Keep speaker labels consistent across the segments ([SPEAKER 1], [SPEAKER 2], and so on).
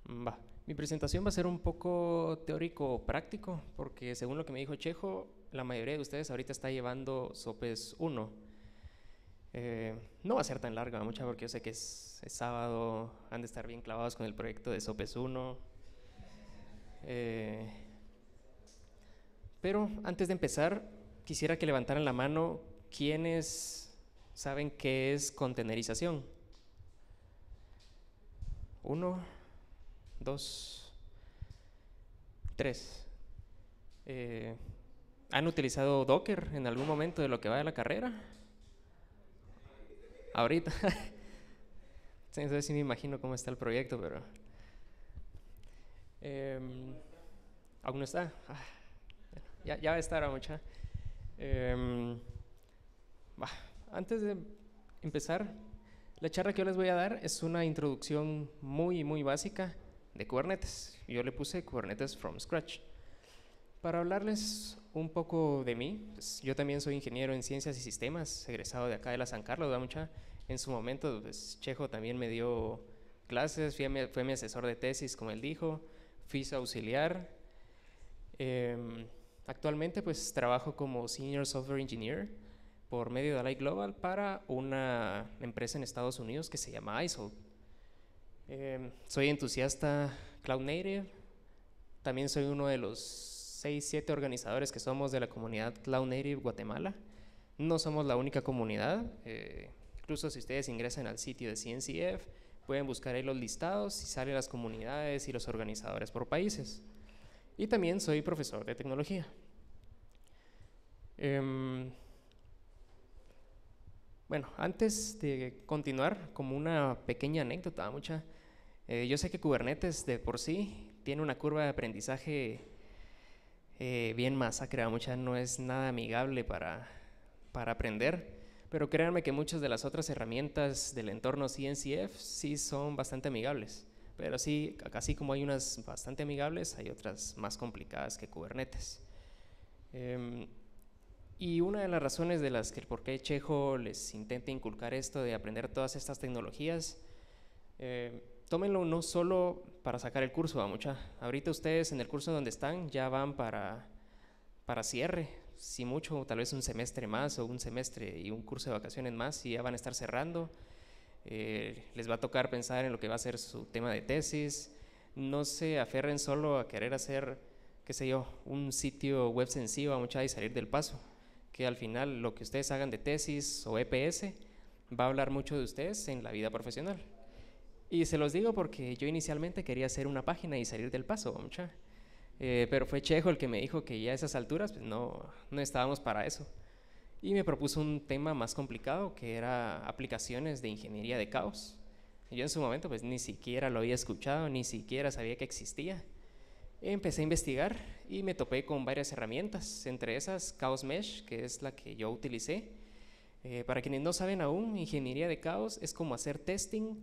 [SPEAKER 1] Va. Mi presentación va a ser un poco teórico-práctico, porque según lo que me dijo Chejo, la mayoría de ustedes ahorita está llevando SOPES 1. No va a ser tan larga, mucha, porque yo sé que es sábado, han de estar bien clavados con el proyecto de SOPES 1. Eh, pero antes de empezar, quisiera que levantaran la mano quienes saben qué es contenerización. Uno, dos, tres. Eh, ¿Han utilizado Docker en algún momento de lo que va de la carrera? Ahorita. Sí, entonces sí me imagino cómo está el proyecto, pero em, aún no está. Ya va a estar, mucha. Em, bah, Antes de empezar, la charla que yo les voy a dar es una introducción muy básica de Kubernetes. Yo le puse Kubernetes from scratch. Para hablarles un poco de mí, pues, yo también soy ingeniero en ciencias y sistemas, egresado de acá de la San Carlos, ¿verdad, mucha? En su momento, pues, Chejo también me dio clases, fue mi asesor de tesis, como él dijo, fui su auxiliar. Actualmente, pues, trabajo como Senior Software Engineer por medio de Allied Global para una empresa en Estados Unidos que se llama ISO. Soy entusiasta Cloud Native, también soy uno de los 6, 7 organizadores que somos de la comunidad Cloud Native Guatemala. No somos la única comunidad, incluso si ustedes ingresan al sitio de CNCF, pueden buscar ahí los listados y salen las comunidades y los organizadores por países. Y también soy profesor de tecnología. Bueno, antes de continuar, como una pequeña anécdota, yo sé que Kubernetes de por sí tiene una curva de aprendizaje bien masacre, no es nada amigable para aprender, pero créanme que muchas de las otras herramientas del entorno CNCF sí son bastante amigables, pero sí, así como hay unas bastante amigables, hay otras más complicadas que Kubernetes. Y una de las razones de las que el por qué Chejo les intenta inculcar esto de aprender todas estas tecnologías, tómenlo no solo para sacar el curso, ahorita ustedes en el curso donde están ya van para cierre, si mucho, tal vez un semestre más o un semestre y un curso de vacaciones más y ya van a estar cerrando. Les va a tocar pensar en lo que va a ser su tema de tesis. No se aferren solo a querer hacer, qué sé yo, un sitio web sencillo y salir del paso, que al final lo que ustedes hagan de tesis o EPS va a hablar mucho de ustedes en la vida profesional. Y se los digo porque yo inicialmente quería hacer una página y salir del paso, pero fue Chejo el que me dijo que ya a esas alturas pues no estábamos para eso. Y me propuso un tema más complicado que era aplicaciones de ingeniería de caos. Yo en su momento pues ni siquiera lo había escuchado, ni siquiera sabía que existía. Empecé a investigar y me topé con varias herramientas, entre esas Chaos Mesh, que es la que yo utilicé. Para quienes no saben aún, ingeniería de caos es como hacer testing,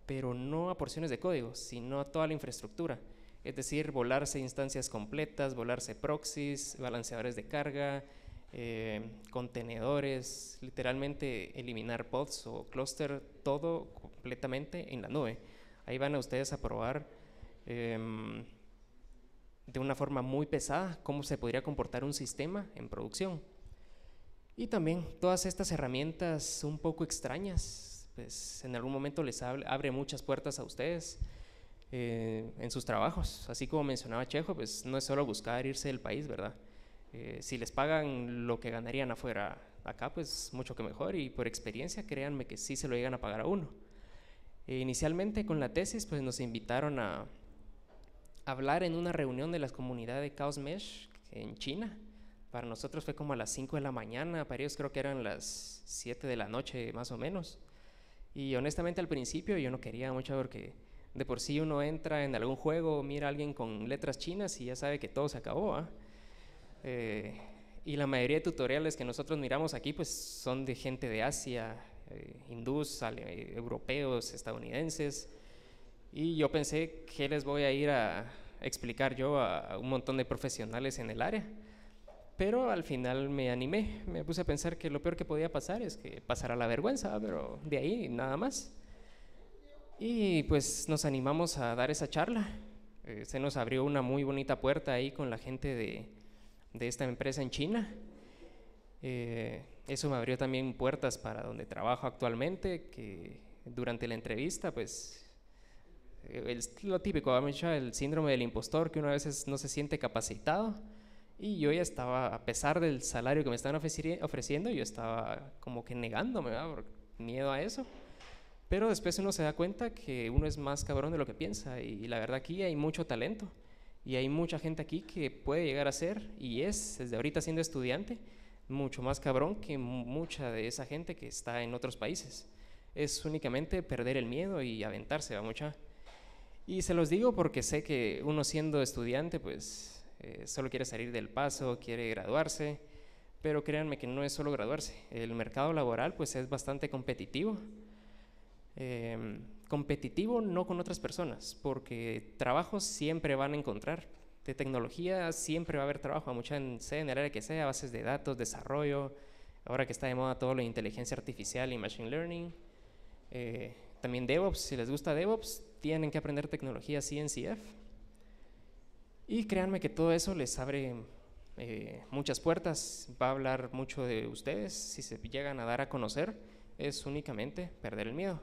[SPEAKER 1] pero no a porciones de código, sino a toda la infraestructura. Es decir, volarse instancias completas, volarse proxies, balanceadores de carga, contenedores, literalmente eliminar pods o clúster, todo completamente en la nube. Ahí van a ustedes a probar de una forma muy pesada cómo se podría comportar un sistema en producción. Y también todas estas herramientas un poco extrañas, pues en algún momento les abre muchas puertas a ustedes en sus trabajos. Así como mencionaba Chejo, pues no es solo buscar irse del país, ¿verdad? Si les pagan lo que ganarían afuera, acá pues mucho que mejor, y por experiencia créanme que sí se lo llegan a pagar a uno. Inicialmente con la tesis pues nos invitaron a hablar en una reunión de la comunidad de Chaos Mesh en China. Para nosotros fue como a las 5 de la mañana, para ellos creo que eran las 7 de la noche más o menos. Y honestamente al principio yo no quería mucho porque de por sí uno entra en algún juego, mira a alguien con letras chinas y ya sabe que todo se acabó. Y la mayoría de tutoriales que nosotros miramos aquí pues son de gente de Asia, hindús, europeos, estadounidenses. Y yo pensé que les voy a ir a explicar yo a un montón de profesionales en el área. Pero al final me animé, me puse a pensar que lo peor que podía pasar es que pasara la vergüenza, pero de ahí nada más. Y pues nos animamos a dar esa charla. Se nos abrió una muy bonita puerta ahí con la gente de esta empresa en China. Eso me abrió también puertas para donde trabajo actualmente, que durante la entrevista, pues, lo típico, el síndrome del impostor, que uno a veces no se siente capacitado. Y yo ya estaba, a pesar del salario que me estaban ofreciendo, yo estaba como que negándome, ¿verdad? Por miedo a eso. Pero después uno se da cuenta que uno es más cabrón de lo que piensa. Y la verdad aquí hay mucho talento. Y hay mucha gente aquí que puede llegar a ser, y es, desde ahorita siendo estudiante, mucho más cabrón que mucha de esa gente que está en otros países. Es únicamente perder el miedo y aventarse, va mucha. Y se los digo porque sé que uno siendo estudiante, pues solo quiere salir del paso, quiere graduarse, pero créanme que no es solo graduarse. El mercado laboral, pues es bastante competitivo. Competitivo no con otras personas, porque trabajos siempre van a encontrar. De tecnología siempre va a haber trabajo, mucha en el área que sea, bases de datos, desarrollo, ahora que está de moda todo lo de inteligencia artificial y machine learning. También DevOps, si les gusta DevOps, tienen que aprender tecnología CNCF. Y créanme que todo eso les abre muchas puertas, va a hablar mucho de ustedes, si se llegan a dar a conocer, es únicamente perder el miedo.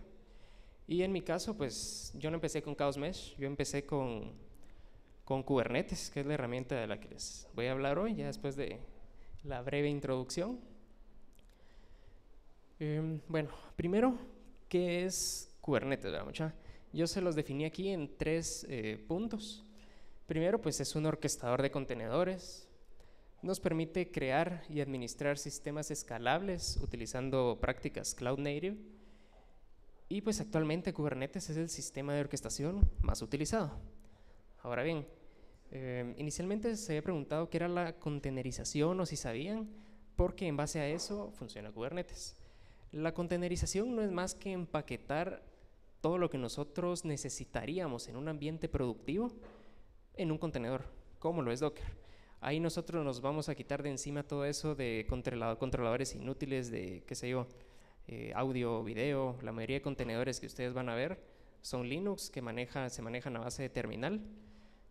[SPEAKER 1] Y en mi caso, pues yo no empecé con Chaos Mesh, yo empecé con Kubernetes, que es la herramienta de la que les voy a hablar hoy, ya después de la breve introducción. Bueno, primero, ¿qué es Kubernetes? Yo se los definí aquí en 3 puntos. Primero, pues es un orquestador de contenedores. Nos permite crear y administrar sistemas escalables utilizando prácticas Cloud Native. Y pues actualmente Kubernetes es el sistema de orquestación más utilizado. Ahora bien, inicialmente se había preguntado qué era la containerización o si sabían, porque en base a eso funciona Kubernetes. La containerización no es más que empaquetar todo lo que nosotros necesitaríamos en un ambiente productivo en un contenedor, como lo es Docker. Ahí nosotros nos vamos a quitar de encima todo eso de controladores inútiles de, qué sé yo, audio, video. La mayoría de contenedores que ustedes van a ver son Linux que se manejan a base de terminal.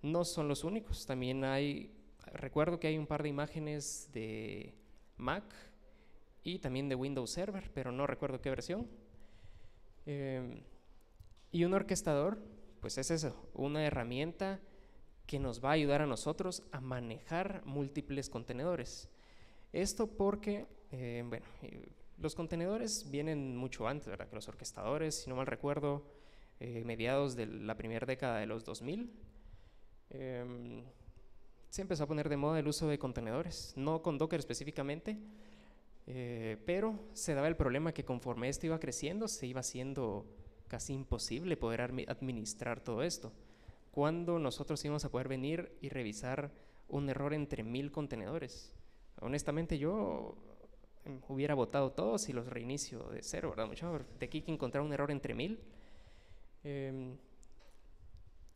[SPEAKER 1] No son los únicos, también recuerdo que hay un par de imágenes de Mac y también de Windows Server, pero no recuerdo qué versión. Y un orquestador, pues es eso, una herramienta que nos va a ayudar a nosotros a manejar múltiples contenedores. Esto porque, los contenedores vienen mucho antes, ¿verdad?, que los orquestadores. Si no mal recuerdo, mediados de la primera década de los 2000, se empezó a poner de moda el uso de contenedores, no con Docker específicamente, pero se daba el problema que conforme esto iba creciendo, se iba haciendo casi imposible poder administrar todo esto. ¿Cuándo nosotros íbamos a poder venir y revisar un error entre 1000 contenedores? Honestamente yo hubiera botado todos y los reinicio de cero, ¿verdad? De aquí que encontrar un error entre 1000. En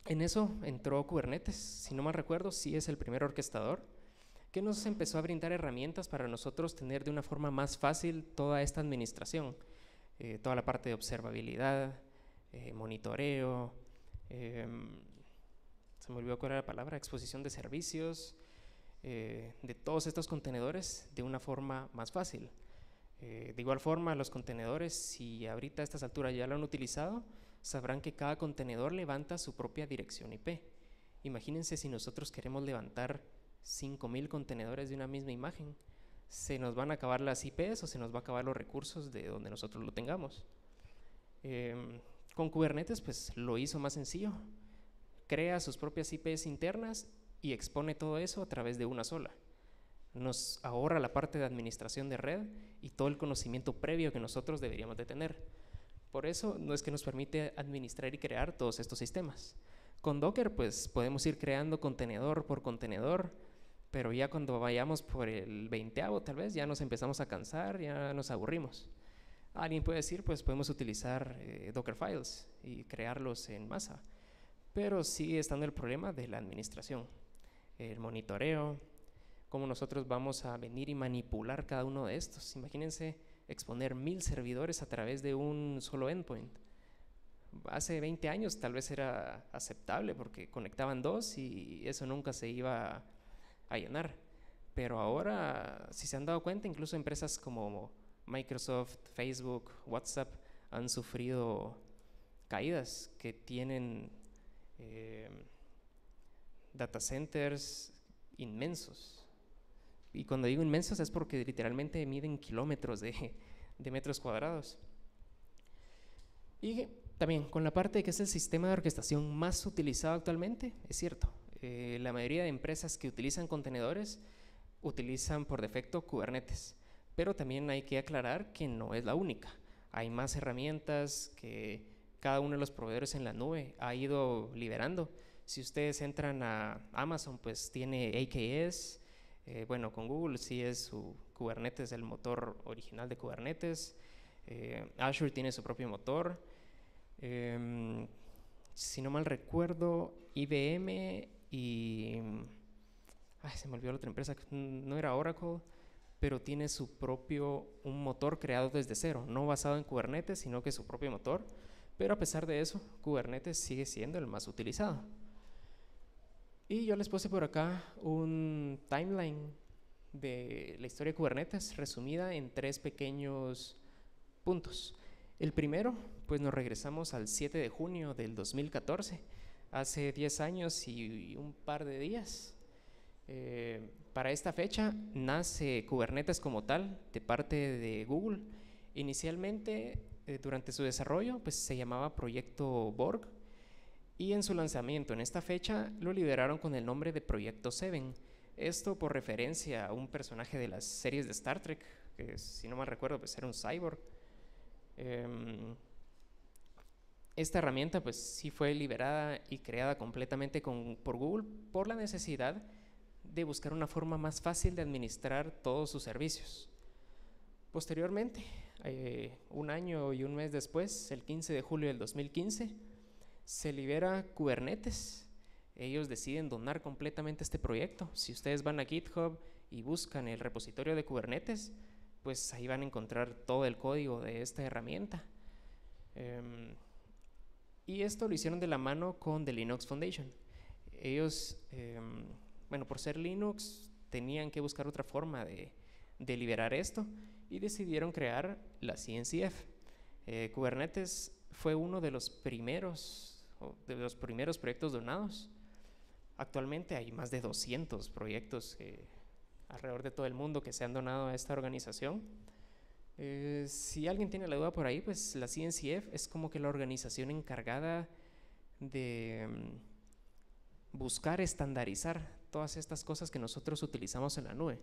[SPEAKER 1] eso entró Kubernetes, si no mal recuerdo, sí es el primer orquestador que nos empezó a brindar herramientas para nosotros tener de una forma más fácil toda esta administración, toda la parte de observabilidad, monitoreo, se me olvidó cuál era la palabra, exposición de servicios, de todos estos contenedores de una forma más fácil. De igual forma, los contenedores, si ahorita a estas alturas ya lo han utilizado, sabrán que cada contenedor levanta su propia dirección IP. Imagínense si nosotros queremos levantar 5000 contenedores de una misma imagen, se nos van a acabar las IPs o se nos va a acabar los recursos de donde nosotros lo tengamos. Con Kubernetes pues lo hizo más sencillo, crea sus propias IPs internas y expone todo eso a través de una sola. Nos ahorra la parte de administración de red y todo el conocimiento previo que nosotros deberíamos de tener. Por eso no es que nos permite administrar y crear todos estos sistemas. Con Docker pues podemos ir creando contenedor por contenedor, pero ya cuando vayamos por el 20º tal vez ya nos empezamos a cansar, ya nos aburrimos. Alguien puede decir pues podemos utilizar Docker Files y crearlos en masa, pero sigue estando el problema de la administración, el monitoreo, cómo nosotros vamos a venir y manipular cada uno de estos. Imagínense exponer 1000 servidores a través de un solo endpoint. Hace 20 años tal vez era aceptable porque conectaban dos y eso nunca se iba a llenar. Pero ahora, si se han dado cuenta, incluso empresas como Microsoft, Facebook, WhatsApp han sufrido caídas, que tienen data centers inmensos. Y cuando digo inmensos es porque literalmente miden kilómetros de metros cuadrados. Y también con la parte de que es el sistema de orquestación más utilizado actualmente, es cierto. La mayoría de empresas que utilizan contenedores utilizan por defecto Kubernetes, pero también hay que aclarar que no es la única. Hay más herramientas que cada uno de los proveedores en la nube ha ido liberando. Si ustedes entran a Amazon, pues tiene AKS. Bueno, con Google sí es su Kubernetes, el motor original de Kubernetes. Azure tiene su propio motor. Si no mal recuerdo, IBM y se me olvidó la otra empresa, no era Oracle, pero tiene su propio, un motor creado desde cero, no basado en Kubernetes, sino que su propio motor. Pero a pesar de eso, Kubernetes sigue siendo el más utilizado. Y yo les puse por acá un timeline de la historia de Kubernetes resumida en 3 pequeños puntos. El primero, pues nos regresamos al 7 de junio del 2014, hace 10 años y un par de días. Para esta fecha nace Kubernetes como tal de parte de Google. Inicialmente, durante su desarrollo, pues se llamaba Proyecto Borg, y en su lanzamiento en esta fecha lo liberaron con el nombre de Proyecto Seven. Esto por referencia a un personaje de las series de Star Trek, que si no mal recuerdo pues era un cyborg. Esta herramienta pues sí fue liberada y creada completamente por Google por la necesidad de buscar una forma más fácil de administrar todos sus servicios. Posteriormente, un año y un mes después, el 15 de julio del 2015, se libera Kubernetes. Ellos deciden donar completamente este proyecto. Si ustedes van a GitHub y buscan el repositorio de Kubernetes, pues ahí van a encontrar todo el código de esta herramienta. Y esto lo hicieron de la mano con The Linux Foundation. Ellos, bueno, por ser Linux, tenían que buscar otra forma de liberar esto y decidieron crear la CNCF. Kubernetes fue uno de los primeros proyectos donados. Actualmente hay más de 200 proyectos alrededor de todo el mundo que se han donado a esta organización. Si alguien tiene la duda por ahí, pues la CNCF es como que la organización encargada de buscar estandarizar todas estas cosas que nosotros utilizamos en la nube.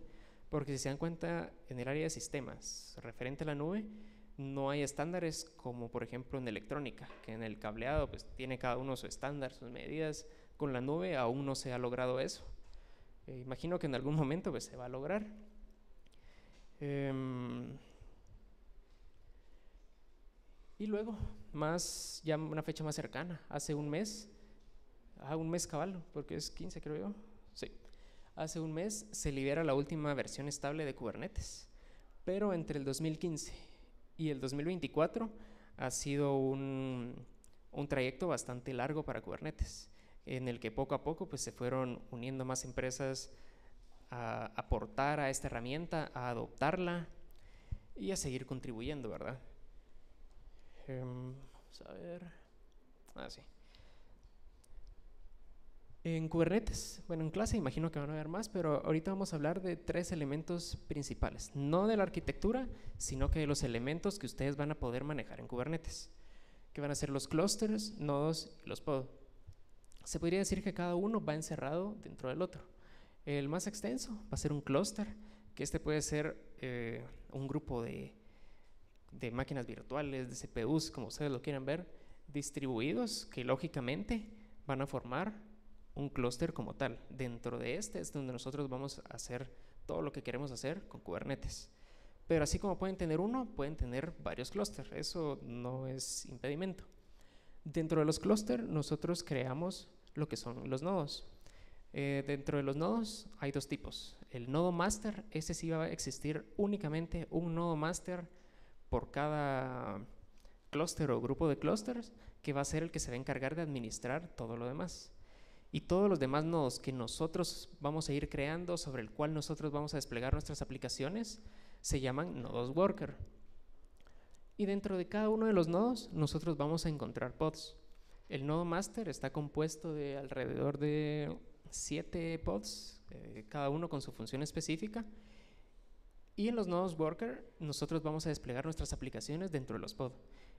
[SPEAKER 1] Porque si se dan cuenta, en el área de sistemas referente a la nube, no hay estándares como por ejemplo en electrónica, que en el cableado pues tiene cada uno su estándar, sus medidas. Con la nube aún no se ha logrado eso. Imagino que en algún momento pues se va a lograr. Y luego, ya una fecha más cercana, hace un mes cabal, porque es 15 creo yo, sí. Hace un mes se libera la última versión estable de Kubernetes, pero entre el 2015 y el 2024 ha sido un trayecto bastante largo para Kubernetes, en el que poco a poco pues, se fueron uniendo más empresas a aportar a esta herramienta, a adoptarla y a seguir contribuyendo, ¿verdad? Vamos a ver. Sí. En Kubernetes, bueno, en clase imagino que van a ver más, pero ahorita vamos a hablar de 3 elementos principales, no de la arquitectura, sino que de los elementos que ustedes van a poder manejar en Kubernetes, que van a ser los clusters, nodos y los pods. Se podría decir que cada uno va encerrado dentro del otro. El más extenso va a ser un clúster, que puede ser un grupo de máquinas virtuales, de CPUs, como ustedes lo quieran ver, distribuidos, que lógicamente van a formar un clúster como tal. Dentro de es donde nosotros vamos a hacer todo lo que queremos hacer con Kubernetes. Pero así como pueden tener uno, pueden tener varios clústeres. Eso no es impedimento. Dentro de los clústeres nosotros creamos lo que son los nodos. Dentro de los nodos hay 2 tipos. El nodo master, sí va a existir únicamente un nodo master por cada clúster o grupo de clústeres que va a ser el que se va a encargar de administrar todo lo demás. Y todos los demás nodos que nosotros vamos a ir creando, sobre el cual nosotros vamos a desplegar nuestras aplicaciones, se llaman nodos worker. Y dentro de cada uno de los nodos nosotros vamos a encontrar pods. El nodo master está compuesto de alrededor de 7 pods, cada uno con su función específica. Y en los nodos worker nosotros vamos a desplegar nuestras aplicaciones dentro de los pods.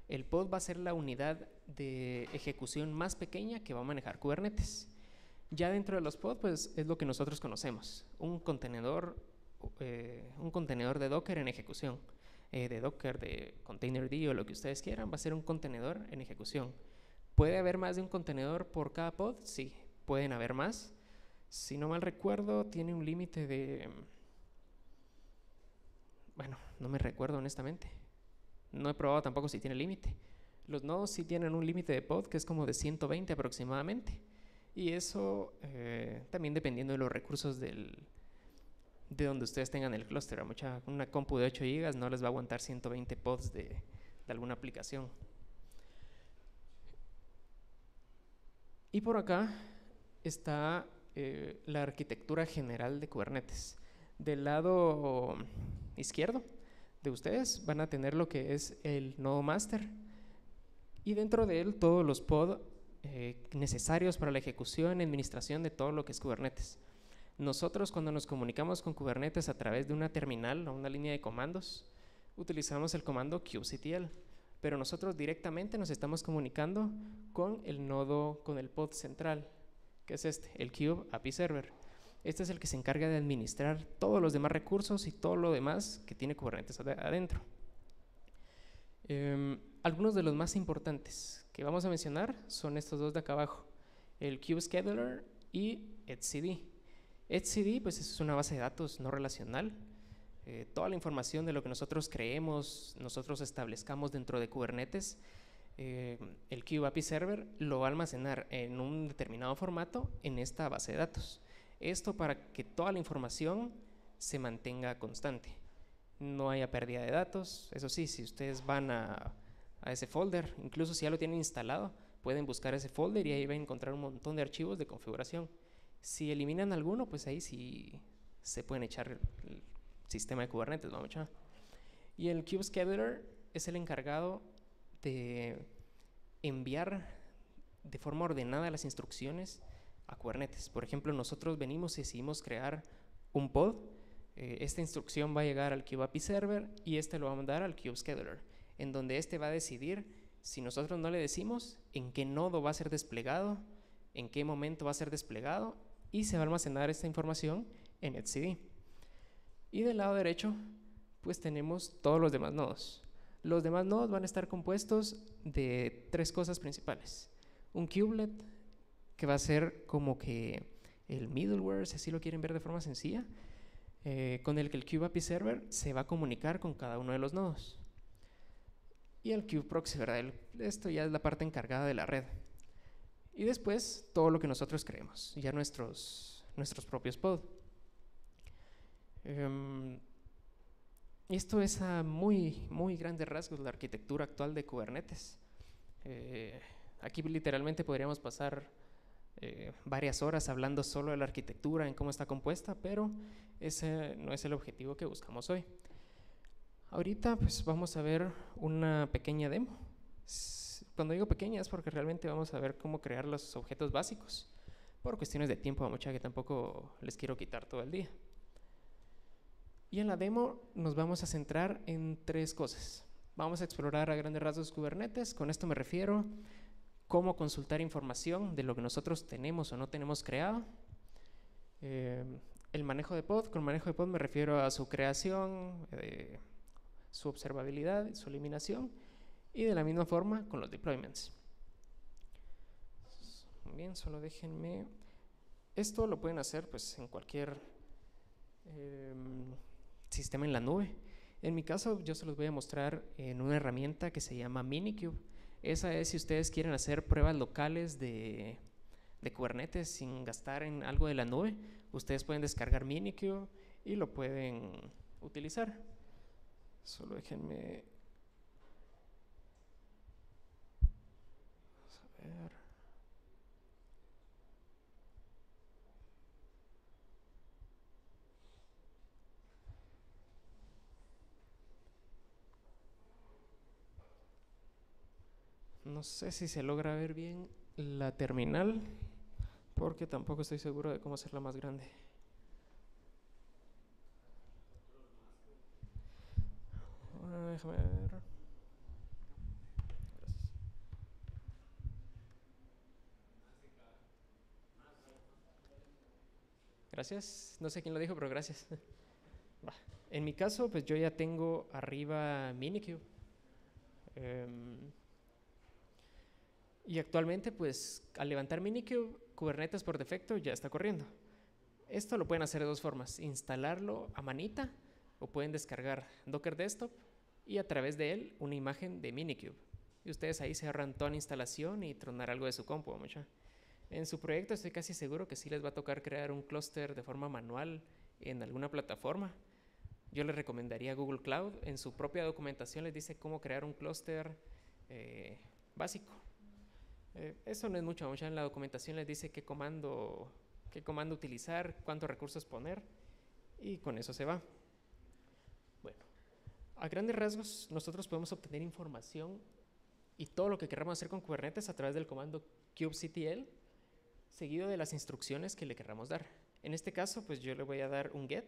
[SPEAKER 1] El pod va a ser la unidad de ejecución más pequeña que va a manejar Kubernetes. Ya dentro de los pods, pues es lo que nosotros conocemos, un contenedor de Docker en ejecución, de Docker, de Containerd o lo que ustedes quieran, va a ser un contenedor en ejecución. ¿Puede haber más de un contenedor por cada pod? Sí, pueden haber más. Si no mal recuerdo, tiene un límite de... Bueno, no me recuerdo honestamente. No he probado tampoco si tiene límite. Los nodos sí tienen un límite de pod que es como de 120 aproximadamente. Y eso también dependiendo de los recursos de donde ustedes tengan el clúster. Una compu de 8 GB no les va a aguantar 120 pods de alguna aplicación. Y por acá está la arquitectura general de Kubernetes. Del lado izquierdo de ustedes van a tener lo que es el nodo master y dentro de él todos los pods necesarios para la ejecución y administración de todo lo que es Kubernetes. Nosotros cuando nos comunicamos con Kubernetes a través de una terminal o una línea de comandos, utilizamos el comando kubectl, pero nosotros directamente nos estamos comunicando con el nodo, con el pod central, que es el Kube API Server. Este es el que se encarga de administrar todos los demás recursos y todo lo demás que tiene Kubernetes adentro. Algunos de los más importantes que vamos a mencionar son estos dos de acá abajo, el kubescheduler y etcd. Etcd pues es una base de datos no relacional. Toda la información de lo que nosotros creemos, nosotros establezcamos dentro de Kubernetes, el Kube API Server lo va a almacenar en un determinado formato en esta base de datos. Esto para que toda la información se mantenga constante, no haya pérdida de datos. Eso sí, si ustedes van a ese folder, incluso si ya lo tienen instalado, pueden buscar ese folder y ahí van a encontrar un montón de archivos de configuración. Si eliminan alguno, pues ahí sí se pueden echar el sistema de Kubernetes, vamos a echar. Y el kubescheduler es el encargado de enviar de forma ordenada las instrucciones a Kubernetes. Por ejemplo, nosotros venimos y decidimos crear un pod. Esta instrucción va a llegar al Kube API Server y este lo va a mandar al kubescheduler, en donde este va a decidir, si nosotros no le decimos, en qué nodo va a ser desplegado, en qué momento va a ser desplegado, y se va a almacenar esta información en etcd. Y del lado derecho, pues tenemos todos los demás nodos. Los demás nodos van a estar compuestos de 3 cosas principales. Un kubelet, que va a ser como que el middleware, si así lo quieren ver de forma sencilla, con el que el Kube API Server se va a comunicar con cada uno de los nodos. Y el kube proxy, ¿verdad? Esto ya es la parte encargada de la red. Y después todo lo que nosotros creemos, ya nuestros propios pods. Esto es a muy grandes rasgos la arquitectura actual de Kubernetes. Aquí literalmente podríamos pasar varias horas hablando solo de la arquitectura, en cómo está compuesta, pero ese no es el objetivo que buscamos hoy. Ahorita pues vamos a ver una pequeña demo. Cuando digo pequeña es porque realmente vamos a ver cómo crear los objetos básicos. Por cuestiones de tiempo, mucha que tampoco les quiero quitar todo el día. Y en la demo nos vamos a centrar en 3 cosas. Vamos a explorar a grandes rasgos Kubernetes. Con esto me refiero cómo consultar información de lo que nosotros tenemos o no tenemos creado. El manejo de pod. Con manejo de pod me refiero a su creación, su observabilidad, su eliminación, y de la misma forma con los deployments. Bien, solo déjenme. Esto lo pueden hacer pues en cualquier sistema en la nube. En mi caso yo se los voy a mostrar en una herramienta que se llama Minikube. Esa es si ustedes quieren hacer pruebas locales de Kubernetes sin gastar en algo de la nube. Ustedes pueden descargar Minikube y lo pueden utilizar. Solo déjenme No sé si se logra ver bien la terminal, porque tampoco estoy seguro de cómo hacerla más grande. Déjame ver. Gracias. No sé quién lo dijo, pero gracias. En mi caso, pues yo ya tengo arriba Minikube. Y actualmente, pues al levantar Minikube, Kubernetes por defecto ya está corriendo. Esto lo pueden hacer de dos formas: instalarlo a manita, o pueden descargar Docker Desktop y a través de él una imagen de Minikube. Y ustedes ahí se ahorran toda la instalación y tronar algo de su compu, mucha. En su proyecto estoy casi seguro que sí les va a tocar crear un clúster de forma manual en alguna plataforma. Yo les recomendaría Google Cloud. En su propia documentación les dice cómo crear un clúster básico. Eso no es mucho. En la documentación les dice qué comando utilizar, cuántos recursos poner, y con eso se va. Bueno, a grandes rasgos nosotros podemos obtener información y todo lo que queramos hacer con Kubernetes a través del comando kubectl, seguido de las instrucciones que le queramos dar. En este caso, pues yo le voy a dar un get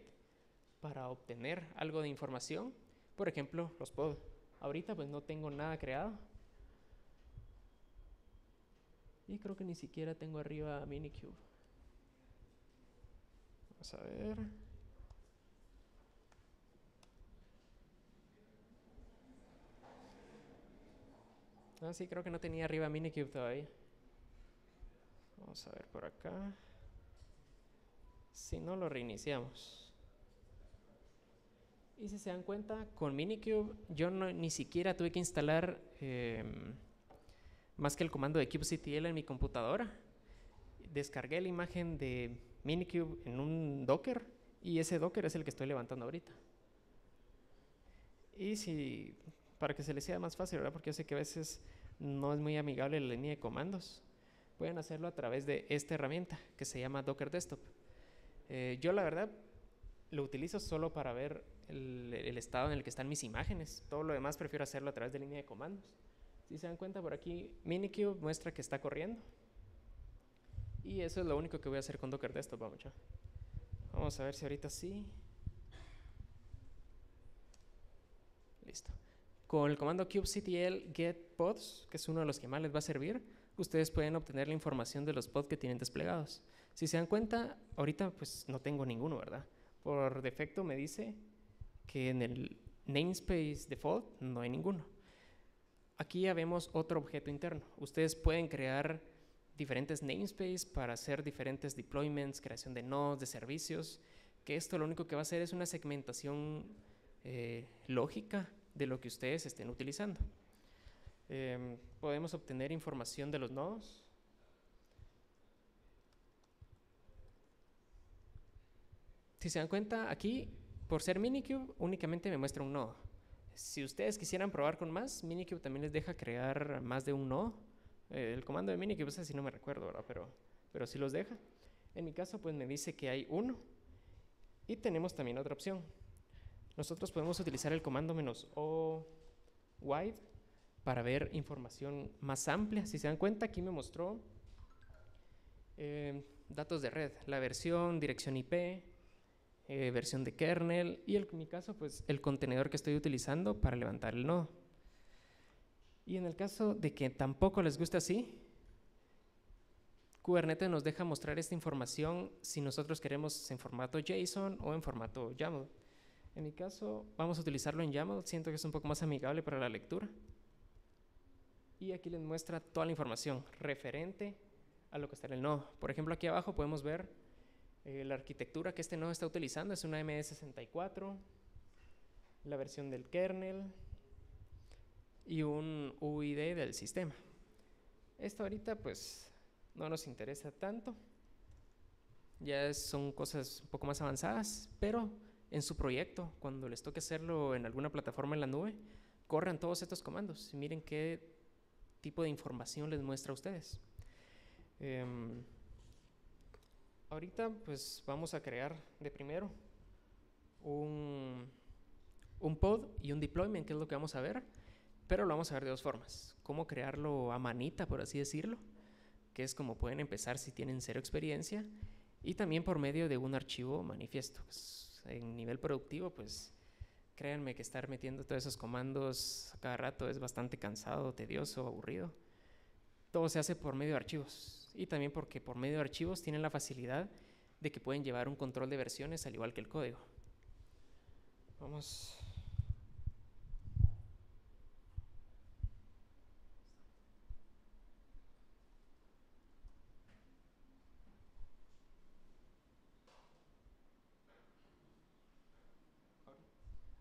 [SPEAKER 1] para obtener algo de información. Por ejemplo, los pod. Ahorita pues no tengo nada creado. Y creo que ni siquiera tengo arriba Minikube. Vamos a ver. Sí, creo que no tenía arriba Minikube todavía. Vamos a ver por acá. Si no, lo reiniciamos. Y si se dan cuenta, con Minikube yo ni siquiera tuve que instalar más que el comando de kubectl en mi computadora. Descargué la imagen de Minikube en un Docker y ese Docker es el que estoy levantando ahorita. Y para que se les sea más fácil, ¿verdad? Porque yo sé que a veces no es muy amigable la línea de comandos, pueden hacerlo a través de esta herramienta que se llama Docker Desktop. Yo la verdad lo utilizo solo para ver el estado en el que están mis imágenes. Todo lo demás prefiero hacerlo a través de línea de comandos. Si se dan cuenta, por aquí Minikube muestra que está corriendo. Y eso es lo único que voy a hacer con Docker Desktop. Vamos a ver si ahorita sí. Listo. Con el comando kubectl get pods, que es uno de los que más les va a servir, ustedes pueden obtener la información de los pods que tienen desplegados. Si se dan cuenta, ahorita pues no tengo ninguno, ¿verdad? Por defecto me dice que en el namespace default no hay ninguno. Aquí ya vemos otro objeto interno. Ustedes pueden crear diferentes namespaces para hacer diferentes deployments, creación de nodes, de servicios, que esto lo único que va a hacer es una segmentación lógica de lo que ustedes estén utilizando. Podemos obtener información de los nodos. Si se dan cuenta, aquí, por ser Minikube, únicamente me muestra un nodo. Si ustedes quisieran probar con más, Minikube también les deja crear más de un nodo. El comando de Minikube, ese sí no me recuerdo, ¿verdad? Pero sí los deja. En mi caso, pues me dice que hay uno. Y tenemos también otra opción. Nosotros podemos utilizar el comando -o wide para ver información más amplia. Si se dan cuenta, aquí me mostró datos de red, la versión, dirección IP, versión de kernel y en mi caso pues el contenedor que estoy utilizando para levantar el nodo. Y en el caso de que tampoco les guste así, Kubernetes nos deja mostrar esta información si nosotros queremos en formato JSON o en formato YAML. En mi caso vamos a utilizarlo en YAML, siento que es un poco más amigable para la lectura. Y aquí les muestra toda la información referente a lo que está en el nodo. Por ejemplo, aquí abajo podemos ver la arquitectura que este nodo está utilizando. Es una MS64, la versión del kernel y un UID del sistema. Esto ahorita pues no nos interesa tanto. Ya son cosas un poco más avanzadas, pero en su proyecto, cuando les toque hacerlo en alguna plataforma en la nube, corran todos estos comandos y miren qué tipo de información les muestra a ustedes. Ahorita pues vamos a crear de primero un pod y un deployment, que es lo que vamos a ver. pero lo vamos a ver de dos formas. Cómo crearlo a manita, por así decirlo, que es como pueden empezar si tienen cero experiencia, y también por medio de un archivo manifiesto. Pues, en nivel productivo, pues créanme que estar metiendo todos esos comandos a cada rato es bastante cansado, tedioso, aburrido. Todo se hace por medio de archivos, y también porque por medio de archivos tienen la facilidad de que pueden llevar un control de versiones al igual que el código. Vamos.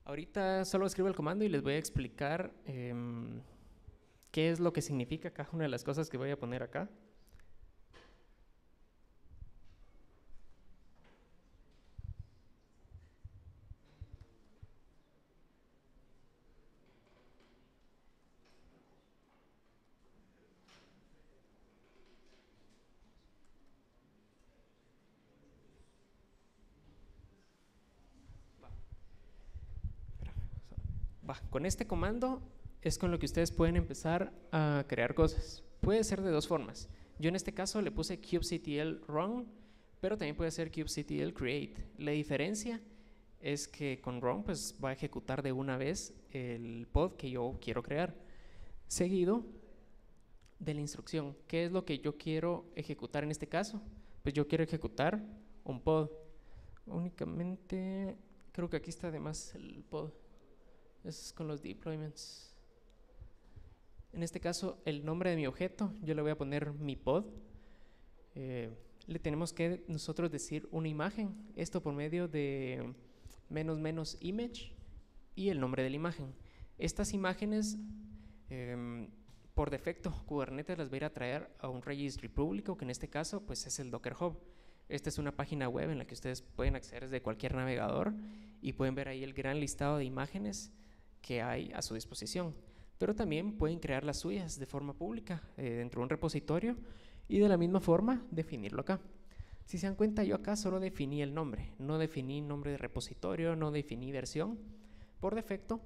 [SPEAKER 1] Ahorita solo escribo el comando y les voy a explicar qué es lo que significa cada una de las cosas que voy a poner acá. Con este comando es con lo que ustedes pueden empezar a crear cosas. Puede ser de dos formas. Yo en este caso le puse kubectl run, pero también puede ser kubectl create. La diferencia es que con run pues va a ejecutar de una vez el pod que yo quiero crear, seguido de la instrucción. ¿Qué es lo que yo quiero ejecutar en este caso? Pues yo quiero ejecutar un pod. Únicamente creo que aquí está además el pod. Es con los deployments. En este caso, el nombre de mi objeto, yo le voy a poner mi pod. Le tenemos que nosotros decir una imagen, esto por medio de --image y el nombre de la imagen. Estas imágenes, por defecto, Kubernetes las va a ir a traer a un registry público, que en este caso pues es el Docker Hub. Esta es una página web en la que ustedes pueden acceder desde cualquier navegador y pueden ver ahí el gran listado de imágenes que hay a su disposición, pero también pueden crear las suyas de forma pública dentro de un repositorio y de la misma forma definirlo acá. Si se dan cuenta, yo acá solo definí el nombre, no definí nombre de repositorio, no definí versión. Por defecto,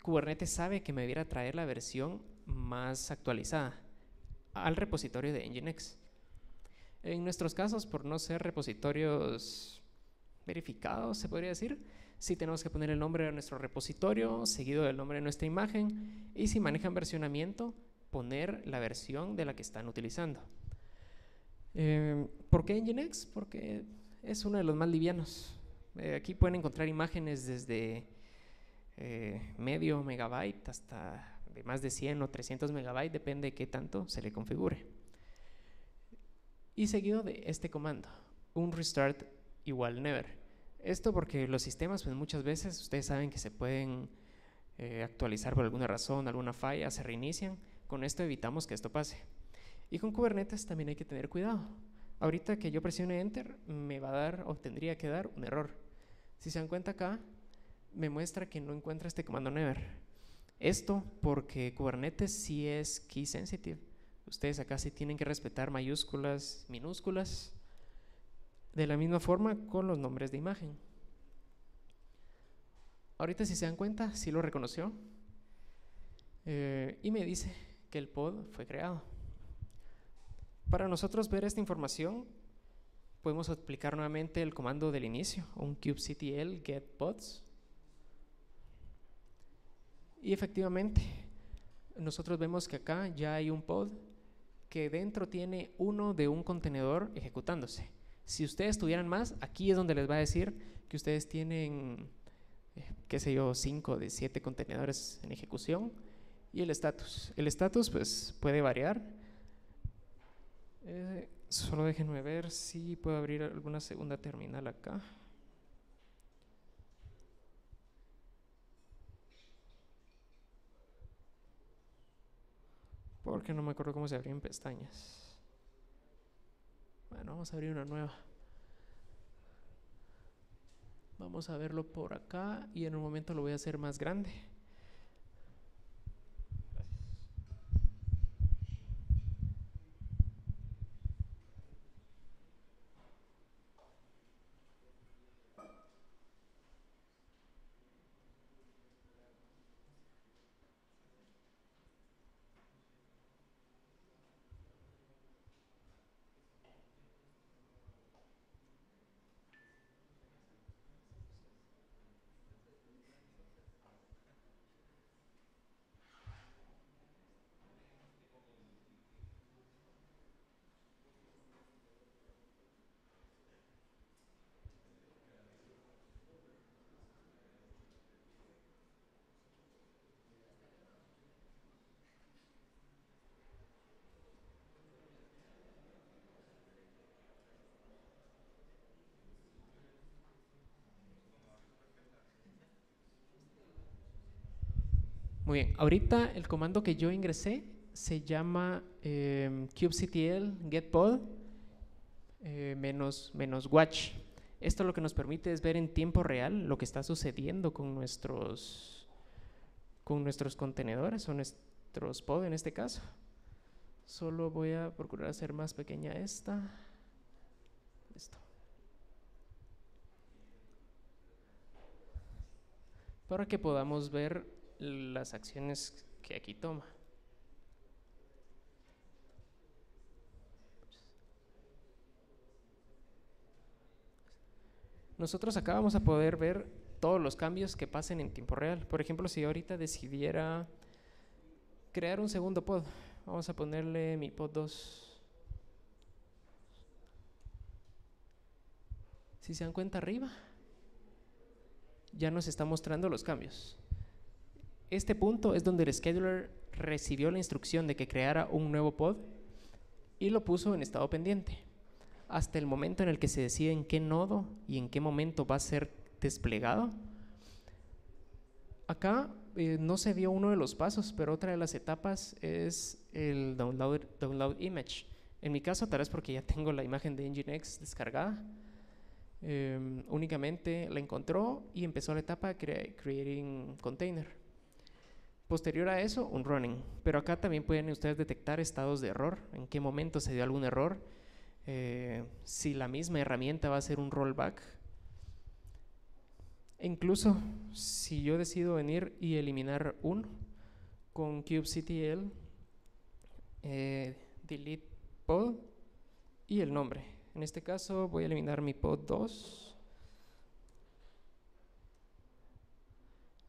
[SPEAKER 1] Kubernetes sabe que me debiera traer la versión más actualizada al repositorio de Nginx. En nuestros casos, por no ser repositorios verificados, se podría decir, sí tenemos que poner el nombre de nuestro repositorio, seguido del nombre de nuestra imagen, y si manejan versionamiento, poner la versión de la que están utilizando. ¿Por qué Nginx? Porque es uno de los más livianos. Aquí pueden encontrar imágenes desde medio megabyte hasta de más de 100 o 300 megabytes, depende de qué tanto se le configure. Y seguido de este comando, un restart igual never. Esto porque los sistemas pues muchas veces ustedes saben que se pueden actualizar por alguna razón, alguna falla, se reinician. Con esto evitamos que esto pase. Y con Kubernetes también hay que tener cuidado. Ahorita que yo presione Enter me va a dar o tendría que dar un error. Si se dan cuenta acá me muestra que no encuentra este comando never. Esto porque Kubernetes sí es key sensitive. Ustedes acá sí tienen que respetar mayúsculas, minúsculas. De la misma forma con los nombres de imagen. Ahorita si se dan cuenta, sí lo reconoció. Y me dice que el pod fue creado. Para nosotros ver esta información, podemos aplicar nuevamente el comando del inicio, un kubectl get pods. Y efectivamente, nosotros vemos que acá ya hay un pod que dentro tiene uno de un contenedor ejecutándose. Si ustedes tuvieran más, aquí es donde les va a decir que ustedes tienen, qué sé yo, 5 de 7 contenedores en ejecución. Y el estatus. El estatus pues puede variar. Solo déjenme ver si puedo abrir alguna segunda terminal acá. Porque no me acuerdo cómo se abrían pestañas. Bueno, vamos a abrir una nueva. Vamos a verlo por acá y en un momento lo voy a hacer más grande. Muy bien, ahorita el comando que yo ingresé se llama kubectl getPod menos watch. Esto lo que nos permite es ver en tiempo real lo que está sucediendo con nuestros contenedores o nuestros pod en este caso. Solo voy a procurar hacer más pequeña esta. Listo. Para que podamos ver las acciones que aquí toma. Nosotros acá vamos a poder ver todos los cambios que pasen en tiempo real. Por ejemplo, si ahorita decidiera crear un segundo pod, vamos a ponerle mi pod 2. Si se dan cuenta arriba, ya nos está mostrando los cambios. Este punto es donde el scheduler recibió la instrucción de que creara un nuevo pod y lo puso en estado pendiente hasta el momento en el que se decide en qué nodo y en qué momento va a ser desplegado. Acá no se vio uno de los pasos, pero otra de las etapas es el download image. En mi caso, tal vez porque ya tengo la imagen de Nginx descargada, únicamente la encontró y empezó la etapa de creating container. Posterior a eso, un running. Pero acá también pueden ustedes detectar estados de error, en qué momento se dio algún error, si la misma herramienta va a hacer un rollback. E incluso si yo decido venir y eliminar uno con kubectl delete pod y el nombre. En este caso voy a eliminar mi pod 2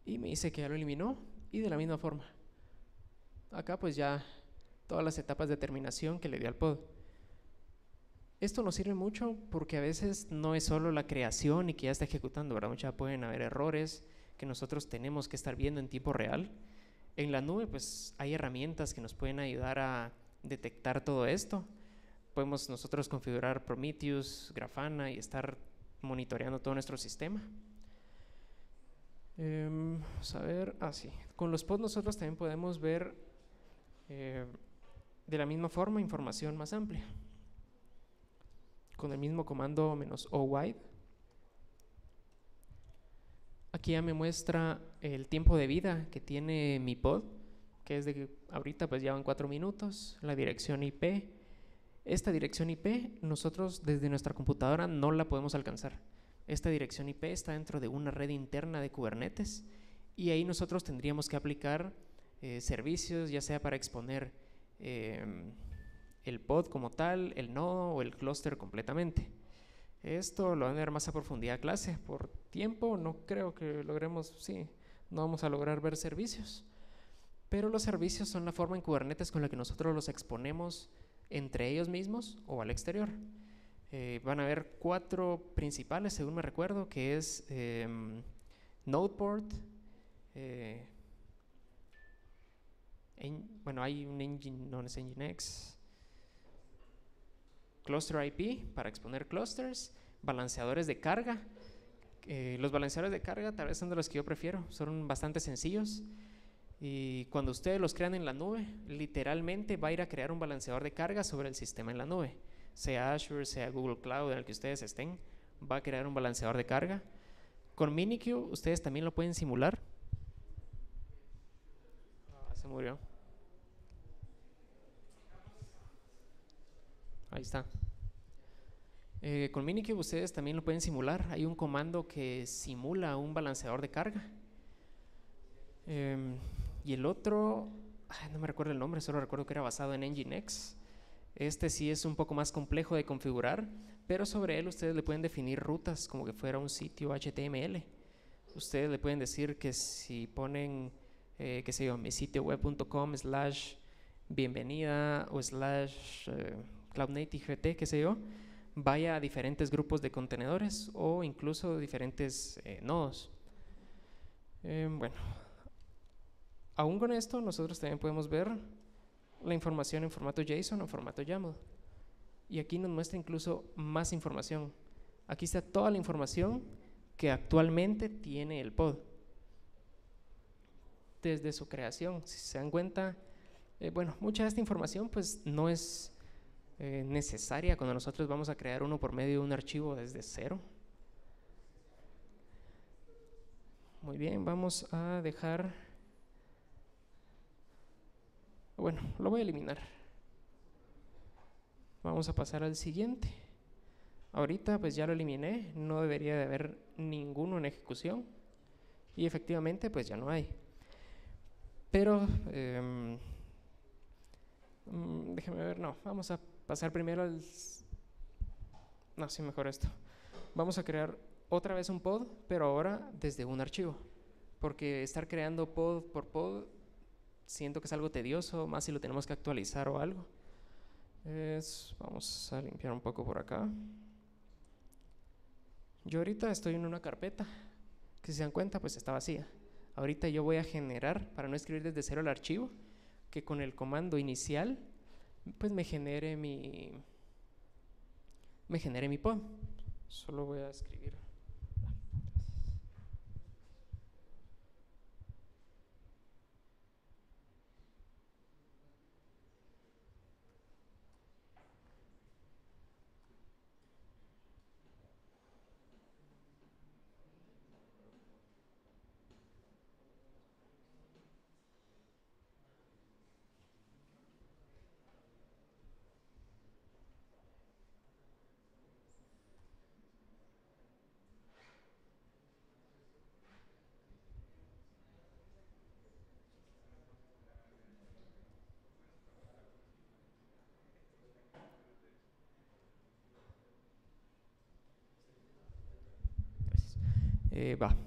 [SPEAKER 1] y me dice que ya lo eliminó. Y de la misma forma, acá pues ya todas las etapas de terminación que le dio al pod. Esto nos sirve mucho porque a veces no es solo la creación y que ya está ejecutando, ¿verdad? Muchas pueden haber errores que nosotros tenemos que estar viendo en tiempo real. En la nube pues hay herramientas que nos pueden ayudar a detectar todo esto. Podemos nosotros configurar Prometheus, Grafana y estar monitoreando todo nuestro sistema. Vamos a ver, sí. Con los pods nosotros también podemos ver de la misma forma información más amplia. Con el mismo comando -o_wide. Aquí ya me muestra el tiempo de vida que tiene mi pod, que es de que ahorita pues llevan 4 minutos, la dirección IP. Esta dirección IP nosotros desde nuestra computadora no la podemos alcanzar. Esta dirección IP está dentro de una red interna de Kubernetes y ahí nosotros tendríamos que aplicar servicios, ya sea para exponer el pod como tal, el nodo o el clúster completamente. Esto lo van a ver más a profundidad a clase. Por tiempo no creo que logremos, no vamos a lograr ver servicios. Pero los servicios son la forma en Kubernetes con la que nosotros los exponemos entre ellos mismos o al exterior. Van a haber 4 principales, según me recuerdo, que es Nodeport, hay un Nginx, Cluster IP para exponer clusters, balanceadores de carga. Los balanceadores de carga tal vez son de los que yo prefiero, son bastante sencillos. Y cuando ustedes los crean en la nube, literalmente va a ir a crear un balanceador de carga sobre el sistema en la nube. Sea Azure, sea Google Cloud, en el que ustedes estén, va a crear un balanceador de carga. Con Minikube ustedes también lo pueden simular. Se murió. Ahí está. Con Minikube ustedes también lo pueden simular. Hay un comando que simula un balanceador de carga. Y el otro, no me recuerdo el nombre, solo recuerdo que era basado en Nginx. Este sí es un poco más complejo de configurar, pero sobre él ustedes le pueden definir rutas como que fuera un sitio HTML. Ustedes le pueden decir que si ponen, qué sé yo, mi sitio web.com/bienvenida o /cloudnativegt, qué sé yo, vaya a diferentes grupos de contenedores o incluso diferentes nodos. Bueno, aún con esto nosotros también podemos ver la información en formato JSON o formato YAML. Y aquí nos muestra incluso más información. Aquí está toda la información que actualmente tiene el pod. desde su creación. Si se dan cuenta, bueno, mucha de esta información pues no es necesaria cuando nosotros vamos a crear uno por medio de un archivo desde cero. Muy bien, vamos a dejar, bueno, lo voy a eliminar. Vamos a pasar al siguiente. Ahorita pues ya lo eliminé, no debería de haber ninguno en ejecución y efectivamente pues ya no hay. Pero déjeme ver, no, vamos a pasar primero al... No, sí, mejor esto. Vamos a crear otra vez un pod, pero ahora desde un archivo, porque estar creando pod por pod siento que es algo tedioso, más si lo tenemos que actualizar o algo. Vamos a limpiar un poco por acá. Yo ahorita estoy en una carpeta que, si se dan cuenta, pues está vacía. Ahorita yo voy a generar, para no escribir desde cero el archivo, que con el comando inicial pues me genere mi pod. Solo voy a escribir.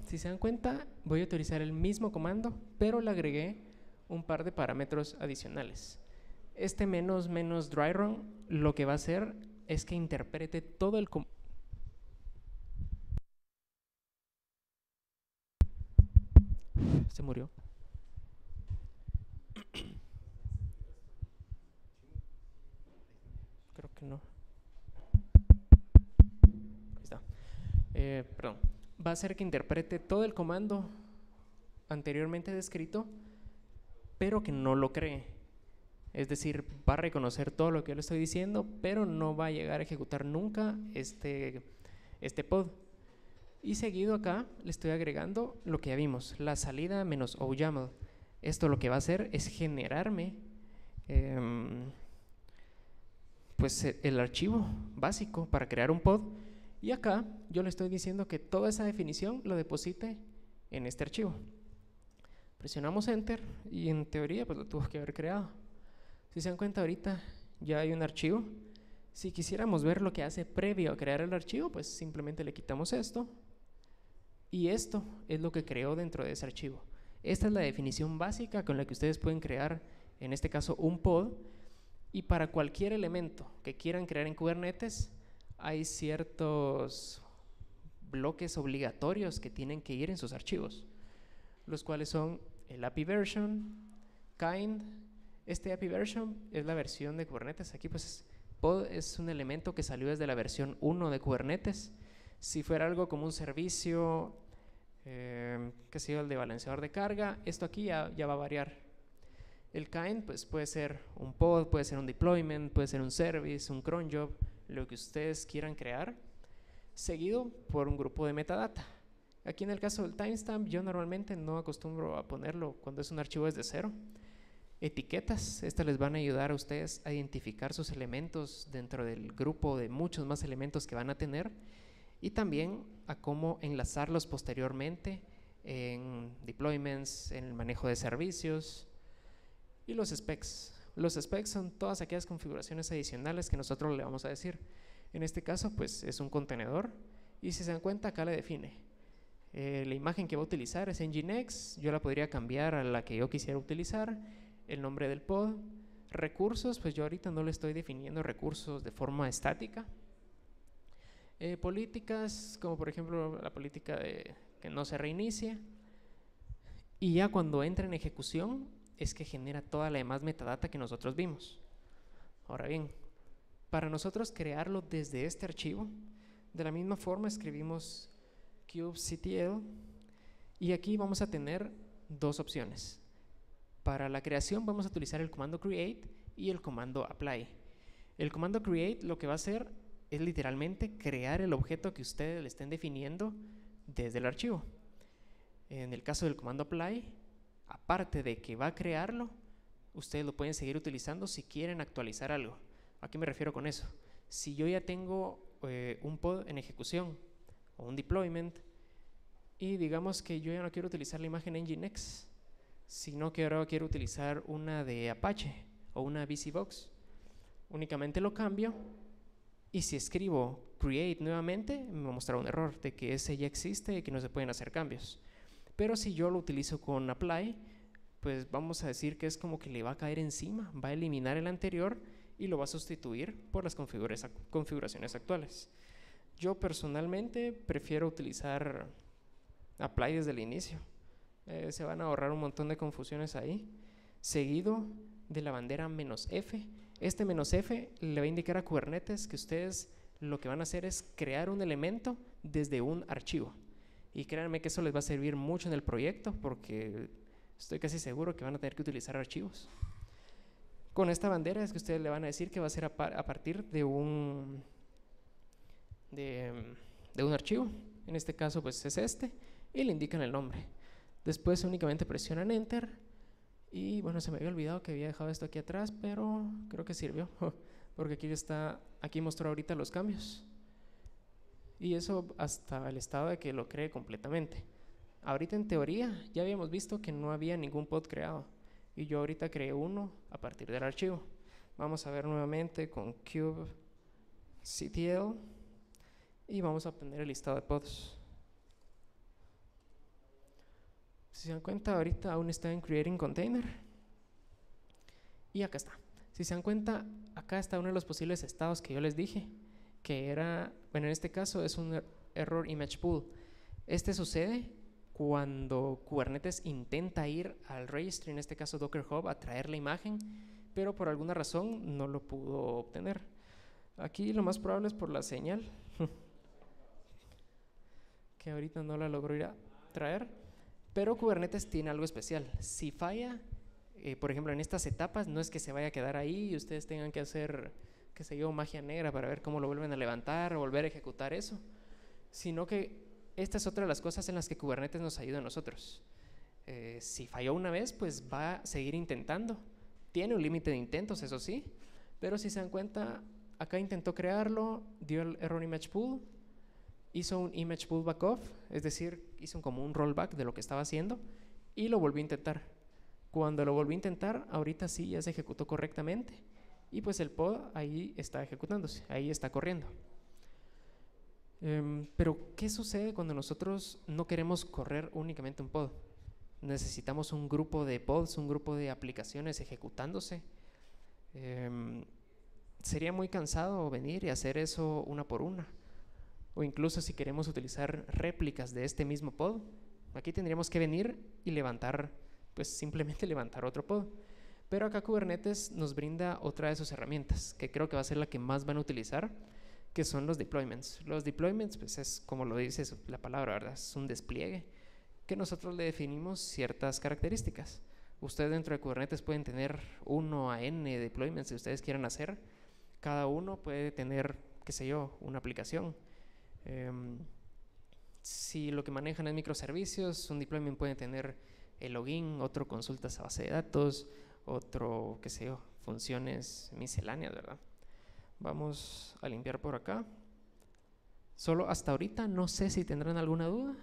[SPEAKER 1] Si se dan cuenta, voy a utilizar el mismo comando, pero le agregué un par de parámetros adicionales. Este menos dry run lo que va a hacer es que interprete todo el se murió. Creo que no. Ahí está. Perdón. Va a hacer que interprete todo el comando anteriormente descrito, pero que no lo cree. Es decir, va a reconocer todo lo que yo le estoy diciendo, pero no va a llegar a ejecutar nunca este pod. Y seguido acá le estoy agregando lo que ya vimos, la salida menos OYAML. Esto lo que va a hacer es generarme pues el archivo básico para crear un pod. Y acá yo le estoy diciendo que toda esa definición lo deposite en este archivo. Presionamos Enter y en teoría pues lo tuvo que haber creado. Si se dan cuenta, ahorita ya hay un archivo. Si quisiéramos ver lo que hace previo a crear el archivo, pues simplemente le quitamos esto. Y esto es lo que creó dentro de ese archivo. Esta es la definición básica con la que ustedes pueden crear, en este caso, un pod. Y para cualquier elemento que quieran crear en Kubernetes, hay ciertos bloques obligatorios que tienen que ir en sus archivos, los cuales son el API version, kind. Este API version es la versión de Kubernetes. Aquí pues pod es un elemento que salió desde la versión 1 de Kubernetes. Si fuera algo como un servicio, que sea el de balanceador de carga, esto aquí ya va a variar. El kind pues puede ser un pod, puede ser un deployment, puede ser un service, un cron job, lo que ustedes quieran crear, seguido por un grupo de metadata. Aquí en el caso del timestamp, yo normalmente no acostumbro a ponerlo cuando es un archivo desde cero. Etiquetas, estas les van a ayudar a ustedes a identificar sus elementos dentro del grupo de muchos más elementos que van a tener, y también a cómo enlazarlos posteriormente en deployments, en el manejo de servicios. Y los specs. Los specs son todas aquellas configuraciones adicionales que nosotros le vamos a decir. En este caso, pues es un contenedor, y si se dan cuenta, acá le define. La imagen que va a utilizar es Nginx, yo la podría cambiar a la que yo quisiera utilizar, el nombre del pod, recursos, pues yo ahorita no le estoy definiendo recursos de forma estática. Políticas, como por ejemplo la política de que no se reinicie, y ya cuando entra en ejecución es que genera toda la demás metadata que nosotros vimos. Ahora bien, para nosotros crearlo desde este archivo, de la misma forma escribimos kubectl, y aquí vamos a tener dos opciones. Para la creación vamos a utilizar el comando create y el comando apply. El comando create lo que va a hacer es literalmente crear el objeto que ustedes le estén definiendo desde el archivo. En el caso del comando apply, aparte de que va a crearlo, ustedes lo pueden seguir utilizando si quieren actualizar algo. ¿A qué me refiero con eso? Si yo ya tengo un pod en ejecución o un deployment y digamos que yo ya no quiero utilizar la imagen Nginx, sino que ahora quiero utilizar una de Apache o una VCBox, únicamente lo cambio y si escribo create nuevamente me va a mostrar un error de que ese ya existe y que no se pueden hacer cambios. Pero si yo lo utilizo con apply, pues vamos a decir que es como que le va a caer encima, va a eliminar el anterior y lo va a sustituir por las configuraciones actuales. Yo personalmente prefiero utilizar apply desde el inicio. Se van a ahorrar un montón de confusiones ahí. Seguido de la bandera "-f". Este "-f" le va a indicar a Kubernetes que ustedes lo que van a hacer es crear un elemento desde un archivo. Y créanme que eso les va a servir mucho en el proyecto porque estoy casi seguro que van a tener que utilizar archivos. Con esta bandera es que ustedes le van a decir que va a ser a partir de un archivo. En este caso pues es este y le indican el nombre. Después únicamente presionan enter y bueno, se me había olvidado que había dejado esto aquí atrás, pero creo que sirvió porque aquí mostró ahorita los cambios y eso hasta el estado de que lo cree completamente. Ahorita en teoría ya habíamos visto que no había ningún pod creado y yo ahorita creé uno a partir del archivo. Vamos a ver nuevamente con kubectl y vamos a obtener el listado de pods. Si se dan cuenta, ahorita aún está en creating container y acá está. Si se dan cuenta, acá está uno de los posibles estados que yo les dije, que era, bueno, en este caso es un error image pool. Este sucede cuando Kubernetes intenta ir al registry, en este caso Docker Hub, a traer la imagen, pero por alguna razón no lo pudo obtener. Aquí lo más probable es por la señal, que ahorita no la logró ir a traer, pero Kubernetes tiene algo especial. Si falla, por ejemplo, en estas etapas, no es que se vaya a quedar ahí y ustedes tengan que hacer, qué sé yo, magia negra para ver cómo lo vuelven a levantar o volver a ejecutar eso, sino que esta es otra de las cosas en las que Kubernetes nos ayuda a nosotros. Si falló una vez, pues va a seguir intentando. Tiene un límite de intentos, eso sí, pero si se dan cuenta, acá intentó crearlo, dio el error image pool, hizo un image pool backoff, es decir, hizo como un rollback de lo que estaba haciendo y lo volvió a intentar. Cuando lo volvió a intentar, ahorita sí ya se ejecutó correctamente y pues el pod ahí está ejecutándose, ahí está corriendo. Pero ¿qué sucede cuando nosotros no queremos correr únicamente un pod? Necesitamos un grupo de pods, un grupo de aplicaciones ejecutándose. Sería muy cansado venir y hacer eso una por una. O incluso si queremos utilizar réplicas de este mismo pod, aquí tendríamos que venir y levantar, pues simplemente levantar otro pod. Pero acá Kubernetes nos brinda otra de sus herramientas, que creo que va a ser la que más van a utilizar, que son los deployments. Los deployments, pues es como lo dice la palabra, ¿verdad? Es un despliegue que nosotros le definimos ciertas características. Ustedes dentro de Kubernetes pueden tener 1 a n deployments si ustedes quieran hacer. Cada uno puede tener, qué sé yo, una aplicación. Si lo que manejan es microservicios, un deployment puede tener el login, otro consultas a base de datos, otro, qué sé yo, funciones misceláneas, ¿verdad? Vamos a limpiar por acá. Solo hasta ahorita no sé si tendrán alguna duda.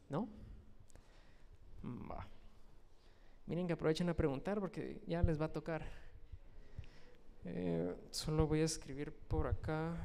[SPEAKER 1] ¿No? Va. Miren que aprovechen a preguntar porque ya les va a tocar. Solo voy a escribir por acá.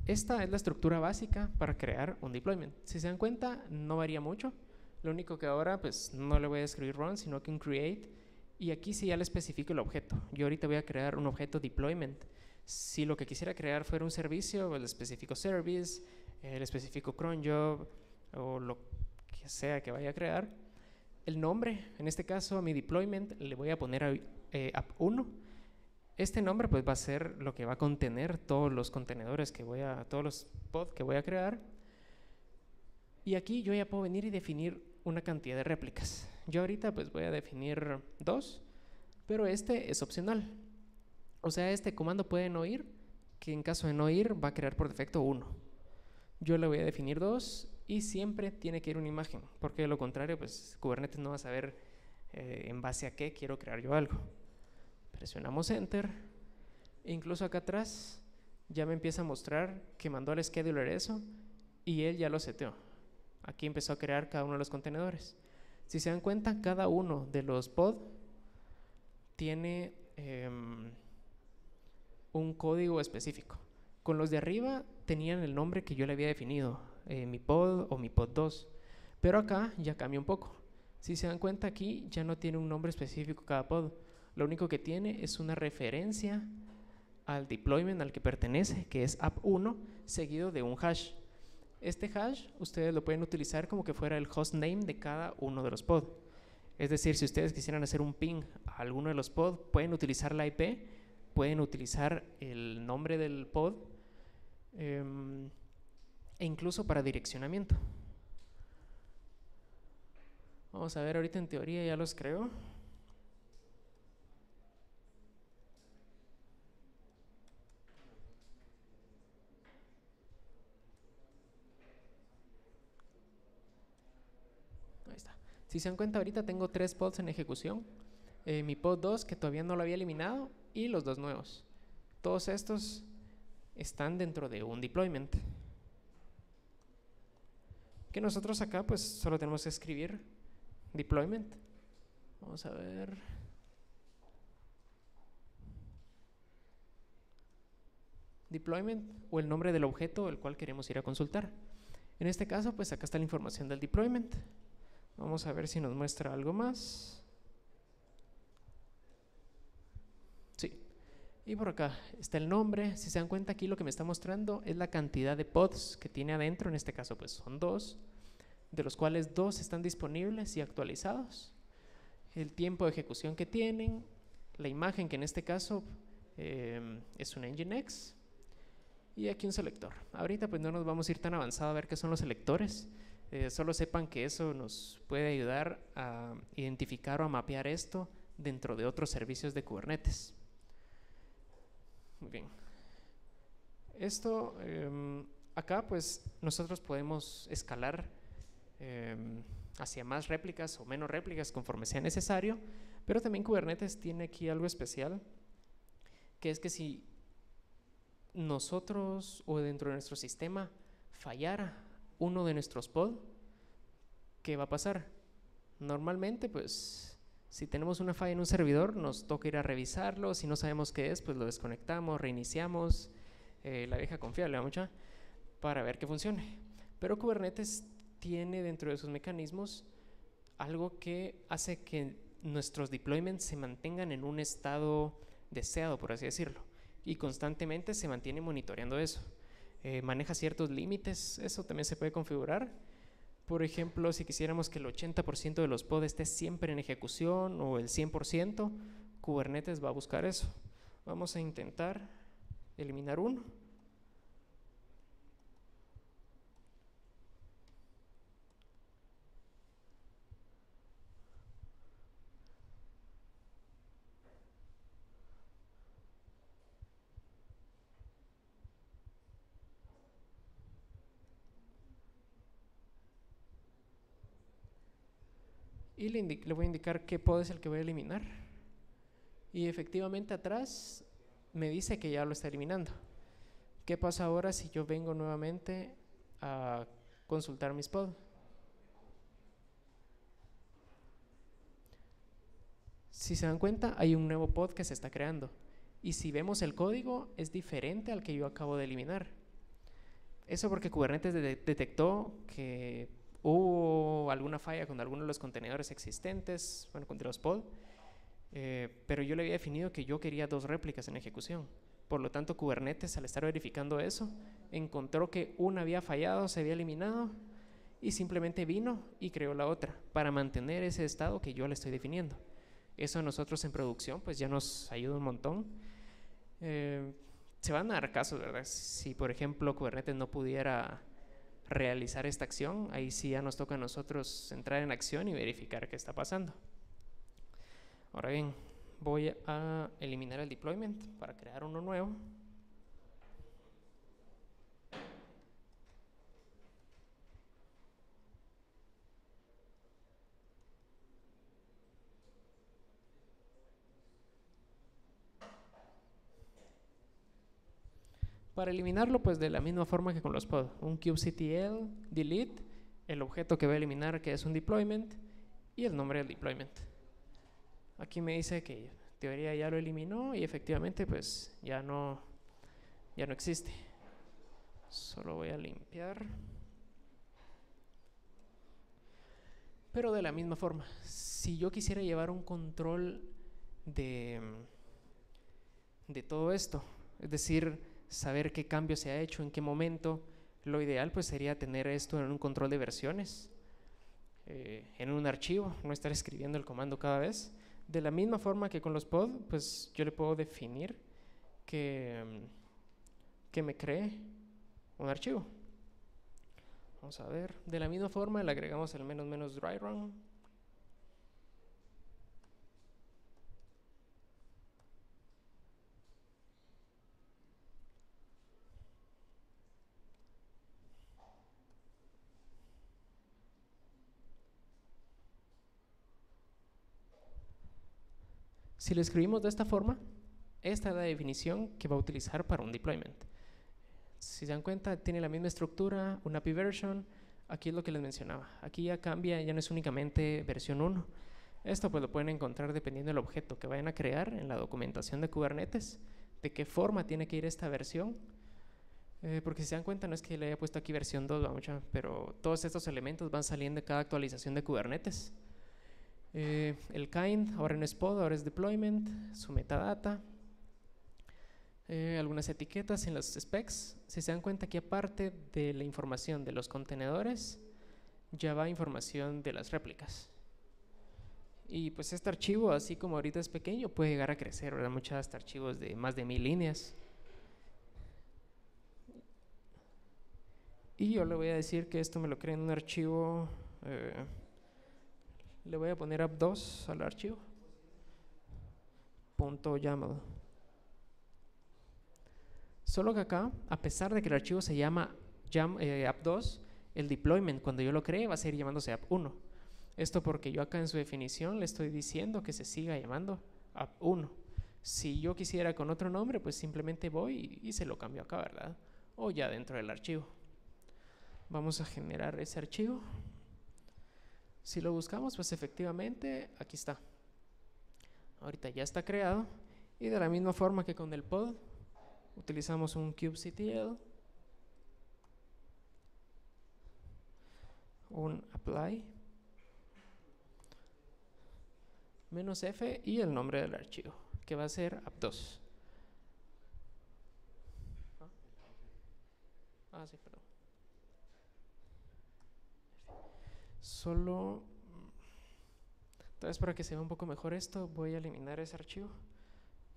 [SPEAKER 1] Esta es la estructura básica para crear un deployment. Si se dan cuenta, no varía mucho. Lo único que ahora, pues no le voy a escribir run, sino que un create. Y aquí sí ya le especifico el objeto. Yo ahorita voy a crear un objeto deployment. Si lo que quisiera crear fuera un servicio, pues le especifico service, le especifico cron job o lo que sea que vaya a crear. El nombre, en este caso a mi deployment le voy a poner app1. Este nombre pues va a ser lo que va a contener todos los contenedores todos los pods que voy a crear. Y aquí yo ya puedo venir y definir una cantidad de réplicas. Yo ahorita pues voy a definir 2, pero este es opcional. O sea, este comando puede no ir, que en caso de no ir va a crear por defecto 1. Yo le voy a definir 2 y siempre tiene que ir una imagen, porque de lo contrario pues Kubernetes no va a saber en base a qué quiero crear yo algo. Presionamos Enter e incluso acá atrás ya me empieza a mostrar que mandó al scheduler eso y él ya lo seteó. Aquí empezó a crear cada uno de los contenedores. Si se dan cuenta, cada uno de los pods tiene un código específico. Con los de arriba tenían el nombre que yo le había definido, mi pod o mi pod 2, pero acá ya cambia un poco. Si se dan cuenta, aquí ya no tiene un nombre específico cada pod. Lo único que tiene es una referencia al deployment al que pertenece, que es app1, seguido de un hash. Este hash ustedes lo pueden utilizar como que fuera el hostname de cada uno de los pods. Es decir, si ustedes quisieran hacer un ping a alguno de los pods, pueden utilizar la IP, pueden utilizar el nombre del pod e incluso para direccionamiento. Vamos a ver, ahorita en teoría ya los creo. Ahí está. Si se dan cuenta, ahorita tengo 3 pods en ejecución. Mi pod 2, que todavía no lo había eliminado, y los 2 nuevos. Todos estos están dentro de un deployment. Que nosotros acá pues solo tenemos que escribir deployment. Vamos a ver. Deployment o el nombre del objeto el cual queremos ir a consultar. En este caso pues acá está la información del deployment. Vamos a ver si nos muestra algo más. Sí. Y por acá está el nombre. Si se dan cuenta, aquí lo que me está mostrando es la cantidad de pods que tiene adentro. En este caso pues son 2, de los cuales 2 están disponibles y actualizados. El tiempo de ejecución que tienen, la imagen, que en este caso es un Nginx, y aquí un selector. Ahorita pues no nos vamos a ir tan avanzado a ver qué son los selectores. Solo sepan que eso nos puede ayudar a identificar o a mapear esto dentro de otros servicios de Kubernetes. Muy bien. Esto, acá pues nosotros podemos escalar hacia más réplicas o menos réplicas conforme sea necesario, pero también Kubernetes tiene aquí algo especial, que es que si nosotros o dentro de nuestro sistema fallara uno de nuestros pods, ¿qué va a pasar? Normalmente pues si tenemos una falla en un servidor nos toca ir a revisarlo, si no sabemos qué es pues lo desconectamos, reiniciamos, la vieja confiable, mucha, para ver que funcione. Pero Kubernetes tiene dentro de sus mecanismos algo que hace que nuestros deployments se mantengan en un estado deseado, por así decirlo, y constantemente se mantiene monitoreando eso. Maneja ciertos límites, eso también se puede configurar. Por ejemplo, si quisiéramos que el 80% de los pods esté siempre en ejecución o el 100%, Kubernetes va a buscar eso. Vamos a intentar eliminar uno. Y le voy a indicar qué pod es el que voy a eliminar. Y efectivamente atrás me dice que ya lo está eliminando. ¿Qué pasa ahora si yo vengo nuevamente a consultar mis pods? Si se dan cuenta, hay un nuevo pod que se está creando. Y si vemos el código, es diferente al que yo acabo de eliminar. Eso porque Kubernetes detectó que hubo alguna falla con alguno de los contenedores existentes, bueno, con los pod, pero yo le había definido que yo quería 2 réplicas en ejecución. Por lo tanto, Kubernetes, al estar verificando eso, encontró que una había fallado, se había eliminado, y simplemente vino y creó la otra para mantener ese estado que yo le estoy definiendo. Eso a nosotros en producción pues ya nos ayuda un montón. Se van a dar casos, ¿verdad? Si por ejemplo Kubernetes no pudiera realizar esta acción, ahí sí ya nos toca a nosotros entrar en acción y verificar qué está pasando. Ahora bien, voy a eliminar el deployment para crear uno nuevo. Para eliminarlo, pues de la misma forma que con los pod, un kubectl delete, el objeto que voy a eliminar que es un deployment y el nombre del deployment. Aquí me dice que en teoría ya lo eliminó y efectivamente pues ya no existe. Solo voy a limpiar. Pero de la misma forma, si yo quisiera llevar un control de todo esto, es decir, saber qué cambio se ha hecho, en qué momento, lo ideal pues sería tener esto en un control de versiones, en un archivo, no estar escribiendo el comando cada vez. De la misma forma que con los pod, pues yo le puedo definir que me cree un archivo. Vamos a ver, de la misma forma le agregamos el menos dry run. Si lo escribimos de esta forma, esta es la definición que va a utilizar para un deployment. Si se dan cuenta, tiene la misma estructura, una API version. Aquí es lo que les mencionaba. Aquí ya cambia, ya no es únicamente versión 1. Esto pues lo pueden encontrar dependiendo del objeto que vayan a crear en la documentación de Kubernetes, de qué forma tiene que ir esta versión. Porque si se dan cuenta, no es que le haya puesto aquí versión 2, pero todos estos elementos van saliendo de cada actualización de Kubernetes. El kind, ahora no es pod, ahora es deployment, su metadata, algunas etiquetas en los specs. Si se dan cuenta, aquí aparte de la información de los contenedores, ya va información de las réplicas. Y pues este archivo, así como ahorita es pequeño, puede llegar a crecer, ¿verdad? Muchos hasta archivos de más de 1000 líneas. Y yo le voy a decir que esto me lo cree en un archivo, le voy a poner app2 al archivo, .yaml. Solo que acá, a pesar de que el archivo se llama app2, el deployment cuando yo lo cree va a seguir llamándose app1. Esto porque yo acá en su definición le estoy diciendo que se siga llamando app1. Si yo quisiera con otro nombre, pues simplemente voy y se lo cambio acá, ¿verdad? O ya dentro del archivo. Vamos a generar ese archivo. Si lo buscamos, pues efectivamente aquí está. Ahorita ya está creado. Y de la misma forma que con el pod, utilizamos un kubectl, un apply, -f y el nombre del archivo, que va a ser app2. Sí, perdón. Solo, entonces para que se vea un poco mejor esto, voy a eliminar ese archivo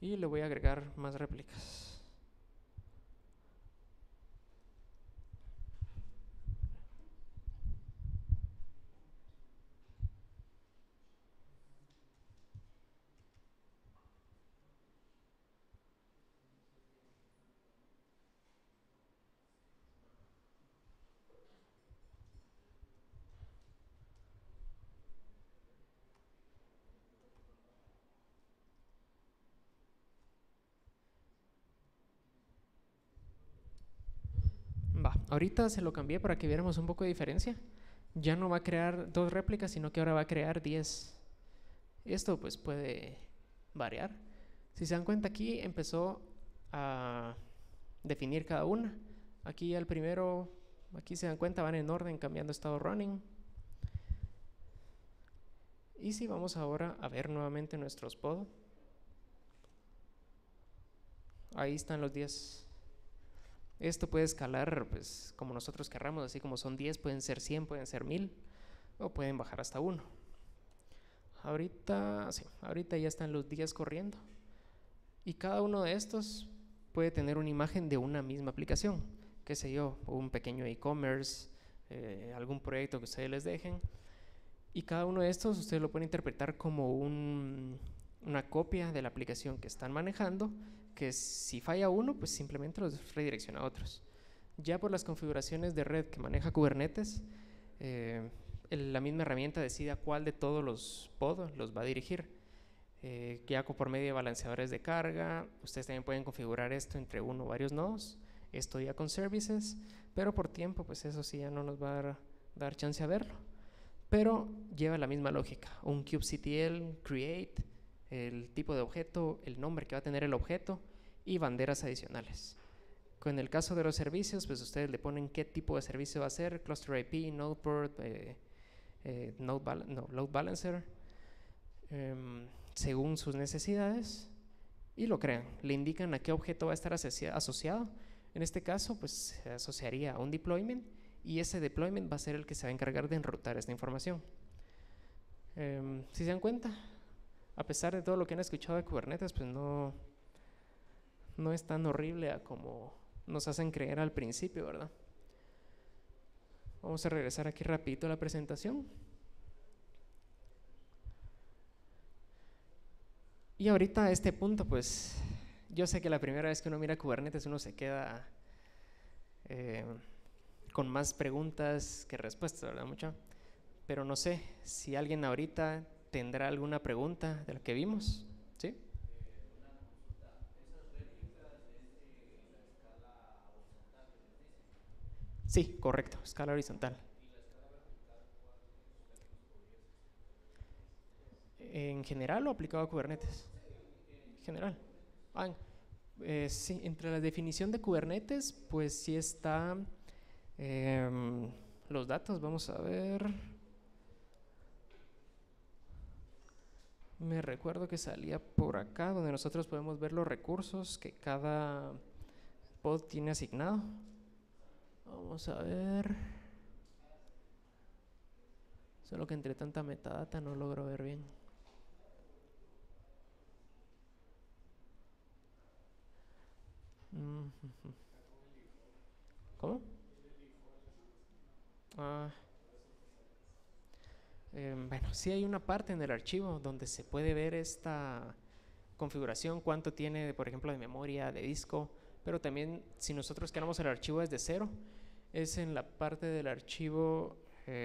[SPEAKER 1] y le voy a agregar más réplicas. Ahorita se lo cambié para que viéramos un poco de diferencia. Ya no va a crear 2 réplicas, sino que ahora va a crear 10. Esto pues puede variar. Si se dan cuenta, aquí empezó a definir cada una. Aquí al primero, aquí se dan cuenta, van en orden cambiando estado running. Y si vamos ahora a ver nuevamente nuestros pod, ahí están los 10. Esto puede escalar pues como nosotros querramos, así como son 10, pueden ser 100, pueden ser 1000 o pueden bajar hasta 1. Ahorita ya están los 10 corriendo y cada uno de estos puede tener una imagen de una misma aplicación, qué sé yo, un pequeño e-commerce, algún proyecto que ustedes les dejen, y cada uno de estos ustedes lo pueden interpretar como una copia de la aplicación que están manejando, que si falla uno, pues simplemente los redirecciona a otros. Ya por las configuraciones de red que maneja Kubernetes, la misma herramienta decide a cuál de todos los pods los va a dirigir. Ya por medio de balanceadores de carga, ustedes también pueden configurar esto entre uno o varios nodos, esto ya con services, pero por tiempo, pues eso sí ya no nos va a dar chance a verlo. Pero lleva la misma lógica, un kubectl, create, el tipo de objeto, el nombre que va a tener el objeto y banderas adicionales. En el caso de los servicios, pues ustedes le ponen qué tipo de servicio va a ser, cluster IP, node port, load balancer, según sus necesidades, y lo crean. Le indican a qué objeto va a estar asociado. En este caso, pues se asociaría a un deployment, y ese deployment va a ser el que se va a encargar de enrutar esta información. Si se dan cuenta, a pesar de todo lo que han escuchado de Kubernetes, pues no es tan horrible a como nos hacen creer al principio, ¿verdad? Vamos a regresar aquí rapidito a la presentación. Y ahorita a este punto, pues yo sé que la primera vez que uno mira Kubernetes uno se queda con más preguntas que respuestas, ¿verdad, mucho? Pero no sé si alguien ahorita tendrá alguna pregunta de lo que vimos, ¿sí?
[SPEAKER 2] Una consulta, esas réplicas es la escala horizontal que nos dicen.
[SPEAKER 1] Sí, correcto, escala horizontal.
[SPEAKER 2] ¿Y la escala vertical cuántos términos podría ser?
[SPEAKER 1] ¿En general o aplicado a Kubernetes? En general. Ah, sí, entre la definición de Kubernetes, pues sí está los datos, vamos a ver. Me recuerdo que salía por acá, donde nosotros podemos ver los recursos que cada pod tiene asignado. Vamos a ver. Solo que entre tanta metadata no logro ver bien. ¿Cómo? Bueno, sí hay una parte en el archivo donde se puede ver esta configuración, cuánto tiene, por ejemplo, de memoria, de disco, pero también si nosotros queremos el archivo desde cero, es en la parte del archivo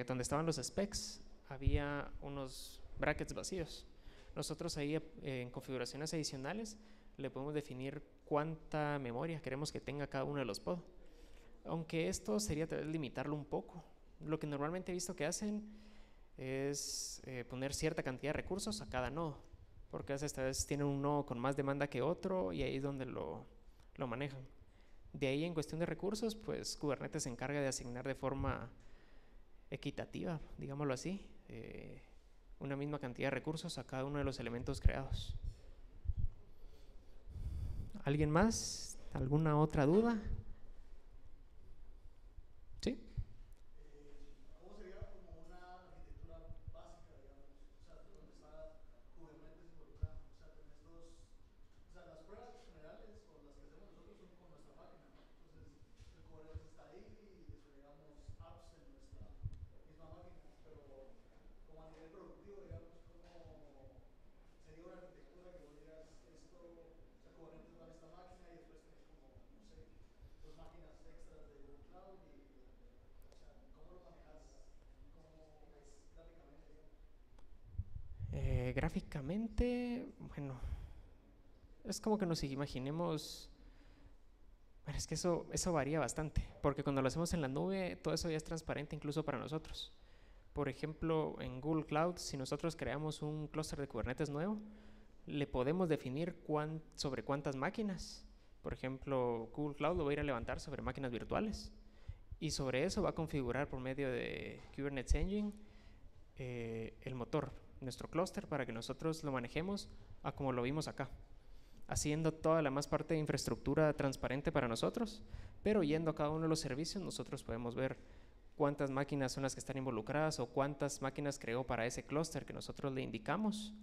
[SPEAKER 1] donde estaban los specs, había unos brackets vacíos. Nosotros ahí en configuraciones adicionales le podemos definir cuánta memoria queremos que tenga cada uno de los pods. Aunque esto sería tal vez limitarlo un poco. Lo que normalmente he visto que hacen es poner cierta cantidad de recursos a cada nodo, porque a veces esta vez tienen un nodo con más demanda que otro y ahí es donde lo manejan. De ahí en cuestión de recursos, pues Kubernetes se encarga de asignar de forma equitativa, digámoslo así, una misma cantidad de recursos a cada uno de los elementos creados. ¿Alguien más? ¿Alguna otra duda? ¿Sí?
[SPEAKER 2] ¿Cómo sería como una arquitectura básica, digamos? O sea, donde está Kubernetes involucrado. O sea, tenés dos. O sea, las pruebas generales o las que hacemos nosotros son con nuestra máquina, ¿no? Entonces, el Kubernetes está ahí y desplegamos apps en nuestra misma máquina. Pero, como a nivel productivo, digamos, ¿cómo sería una arquitectura que vos digas esto? O sea, Kubernetes va en esta máquina y después tenés como, no sé, dos máquinas extras de Google Cloud y. O sea, ¿cómo lo manejas? ¿Cómo es gráficamente?
[SPEAKER 1] Gráficamente, bueno, es como que nos imaginemos. Bueno, es que eso varía bastante, porque cuando lo hacemos en la nube, todo eso ya es transparente incluso para nosotros. Por ejemplo, en Google Cloud, si nosotros creamos un clúster de Kubernetes nuevo, le podemos definir sobre cuántas máquinas Por ejemplo, Google Cloud lo va a ir a levantar sobre máquinas virtuales y sobre eso va a configurar por medio de Kubernetes Engine el motor, nuestro clúster, para que nosotros lo manejemos a como lo vimos acá, haciendo toda la más parte de infraestructura transparente para nosotros, pero yendo a cada uno de los servicios nosotros podemos ver cuántas máquinas son las que están involucradas o cuántas máquinas creó para ese clúster que nosotros le indicamos.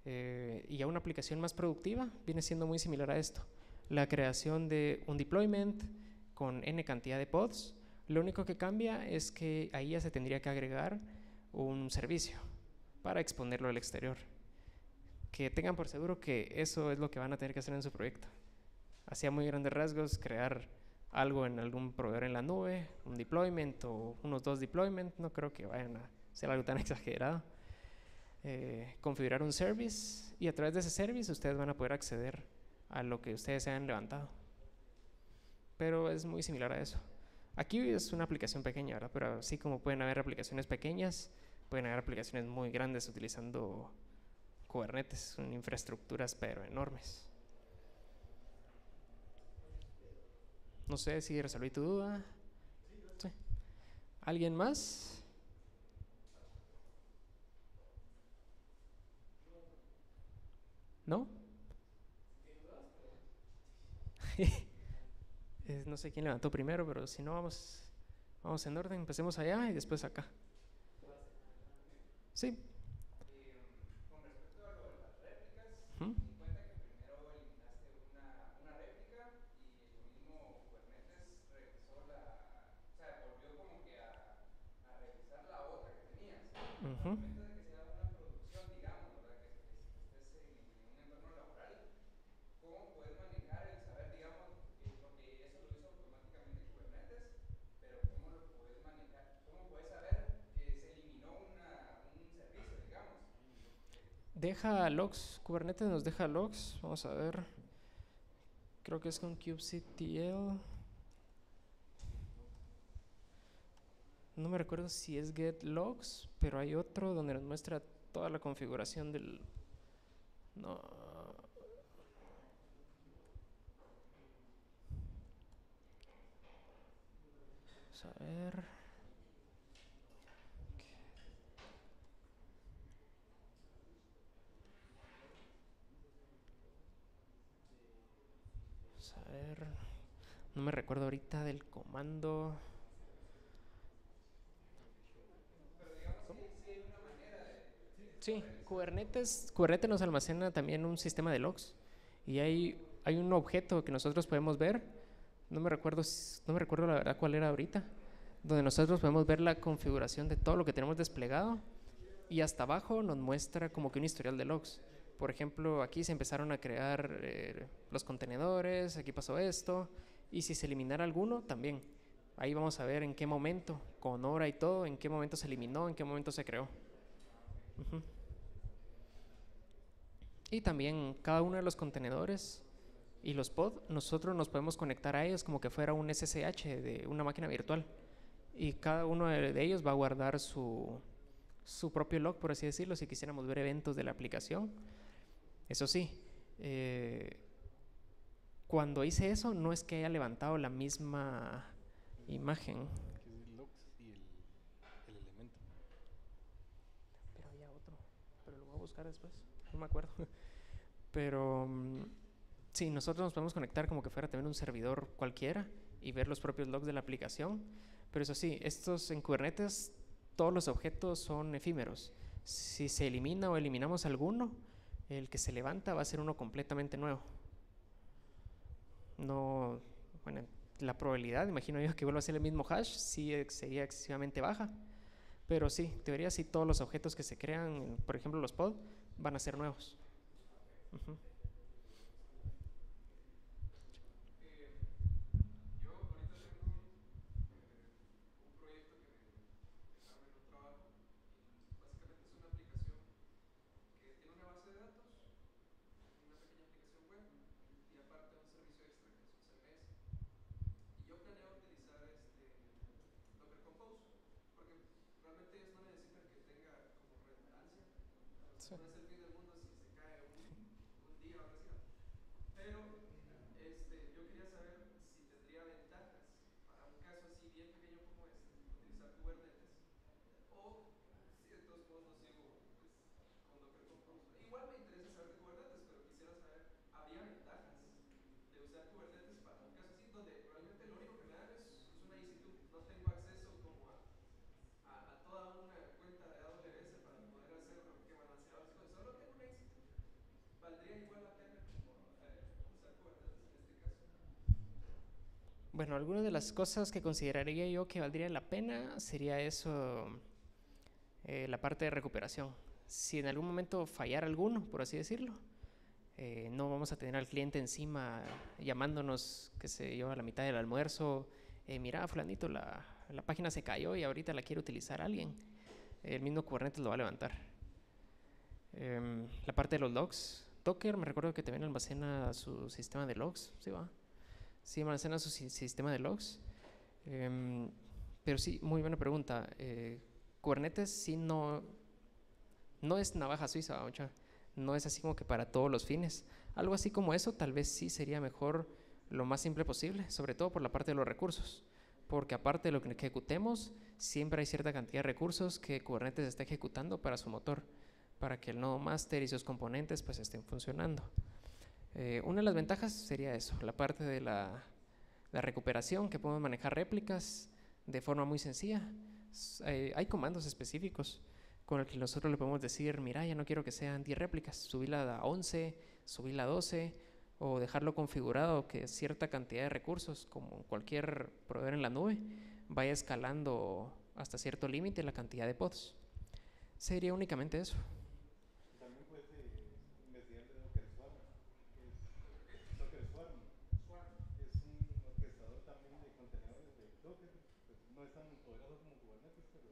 [SPEAKER 1] Y ya una aplicación más productiva viene siendo muy similar a esto. La creación de un deployment con n cantidad de pods. Lo único que cambia es que ahí ya se tendría que agregar un servicio para exponerlo al exterior. Que tengan por seguro que eso es lo que van a tener que hacer en su proyecto. Hacia muy grandes rasgos, crear algo en algún proveedor en la nube, un deployment o unos 2 deployments, no creo que vayan a ser algo tan exagerado. Configurar un service y a través de ese service ustedes van a poder acceder a lo que ustedes se han levantado. Pero es muy similar a eso. Aquí es una aplicación pequeña, ¿verdad? Pero así como pueden haber aplicaciones pequeñas, pueden haber aplicaciones muy grandes utilizando Kubernetes, son infraestructuras pero enormes. No sé si resolví tu duda. Sí. ¿Alguien más? ¿No? No sé quién levantó primero, pero si no, vamos en orden. Empecemos allá y después acá. Sí.
[SPEAKER 3] Con respecto a lo de las réplicas,
[SPEAKER 1] ¿Mm?
[SPEAKER 3] me di cuenta que primero eliminaste una réplica y el mismo Kubernetes regresó o sea, volvió como que a revisar la otra que tenías. Al
[SPEAKER 1] Ujú.
[SPEAKER 3] momento de que sea una producción, digamos, ¿verdad? Que estés en un entorno laboral, ¿cómo puedes manejar el saber, digamos, porque eso lo hizo automáticamente Kubernetes, pero cómo lo puedes manejar, cómo puedes saber que se eliminó un servicio, digamos?
[SPEAKER 1] Deja logs. Kubernetes nos deja logs. Vamos a ver. Creo que es con kubectl. No me recuerdo si es get logs, pero hay otro donde nos muestra toda la configuración del... No. Vamos a ver. Vamos a ver. No me recuerdo ahorita del comando.
[SPEAKER 3] Pero digamos, sí hay una manera de
[SPEAKER 1] Sí,
[SPEAKER 3] saber
[SPEAKER 1] Kubernetes nos almacena también un sistema de logs. Y hay un objeto que nosotros podemos ver. No me recuerdo la verdad cuál era ahorita. Donde nosotros podemos ver la configuración de todo lo que tenemos desplegado. Y hasta abajo nos muestra como que un historial de logs. Por ejemplo, aquí se empezaron a crear los contenedores, aquí pasó esto. Y si se eliminara alguno, también. Ahí vamos a ver en qué momento, con hora y todo, en qué momento se eliminó, en qué momento se creó. Ujú. Y también cada uno de los contenedores y los pods, nosotros nos podemos conectar a ellos como que fuera un SSH de una máquina virtual. Y cada uno de ellos va a guardar su propio log, por así decirlo, si quisiéramos ver eventos de la aplicación. Eso sí, cuando hice eso no es que haya levantado la misma imagen.
[SPEAKER 4] Que es el logs y el elemento.
[SPEAKER 1] Pero había otro, pero lo voy a buscar después, no me acuerdo. Pero sí, nosotros nos podemos conectar como que fuera también un servidor cualquiera y ver los propios logs de la aplicación. Pero eso sí, estos en Kubernetes, todos los objetos son efímeros. Si se elimina o eliminamos alguno, el que se levanta va a ser uno completamente nuevo. No, bueno, la probabilidad, imagino yo, que vuelva a ser el mismo hash, sí sería excesivamente baja. Pero sí, en teoría sí todos los objetos que se crean, por ejemplo los pod, van a ser nuevos. Ujú.
[SPEAKER 3] Yo ahorita tengo un proyecto que estaba en un trabajo y básicamente es una aplicación que tiene una base de datos, una pequeña aplicación web y aparte un servicio extra que es un CMS. Y yo planeo utilizar Docker Compose porque realmente ellos no necesitan que tenga como redundancia.
[SPEAKER 1] Sí.
[SPEAKER 3] No es el fin del mundo si se cae un día o algo así. Pero utilizar Kubernetes. O ciertos modos no sigo con Docker Compose. Igual me interesa saber de Kubernetes, pero quisiera saber, ¿habría ventajas de usar Kubernetes para un caso así, donde realmente lo único que me dan es una EC2? No tengo acceso como a toda una cuenta de AWS para poder hacer que balanceadores y cosas. Solo tengo una EC2. ¿Valdría igual la pena usar Kubernetes en este caso?
[SPEAKER 1] Bueno, algunas de las cosas que consideraría yo que valdría la pena sería eso, la parte de recuperación. Si en algún momento fallara alguno, por así decirlo, no vamos a tener al cliente encima llamándonos, que se yo, a la mitad del almuerzo, mira, fulanito, la página se cayó y ahorita la quiere utilizar alguien. El mismo Kubernetes lo va a levantar. La parte de los logs, Docker, me recuerdo que también almacena su sistema de logs, ¿sí va? Sí, almacena su sistema de logs. Pero sí, muy buena pregunta. Kubernetes sí no es navaja suiza, mucha. No es así como que para todos los fines. Algo así como eso tal vez sí sería mejor lo más simple posible, sobre todo por la parte de los recursos. Porque aparte de lo que ejecutemos, siempre hay cierta cantidad de recursos que Kubernetes está ejecutando para su motor, para que el nodo master y sus componentes pues estén funcionando. Una de las ventajas sería eso, la parte de la recuperación, que podemos manejar réplicas de forma muy sencilla. Hay comandos específicos con el que nosotros le podemos decir, mira, ya no quiero que sean 10 réplicas, subirla a 11, subirla a 12, o dejarlo configurado que cierta cantidad de recursos, como cualquier proveedor en la nube, vaya escalando hasta cierto límite la cantidad de pods. Sería únicamente eso.
[SPEAKER 4] También puedes investigar de Docker Swarm. Docker Swarm es un orquestador también de contenedores de Docker. Pues no es tan poderoso como Kubernetes, pero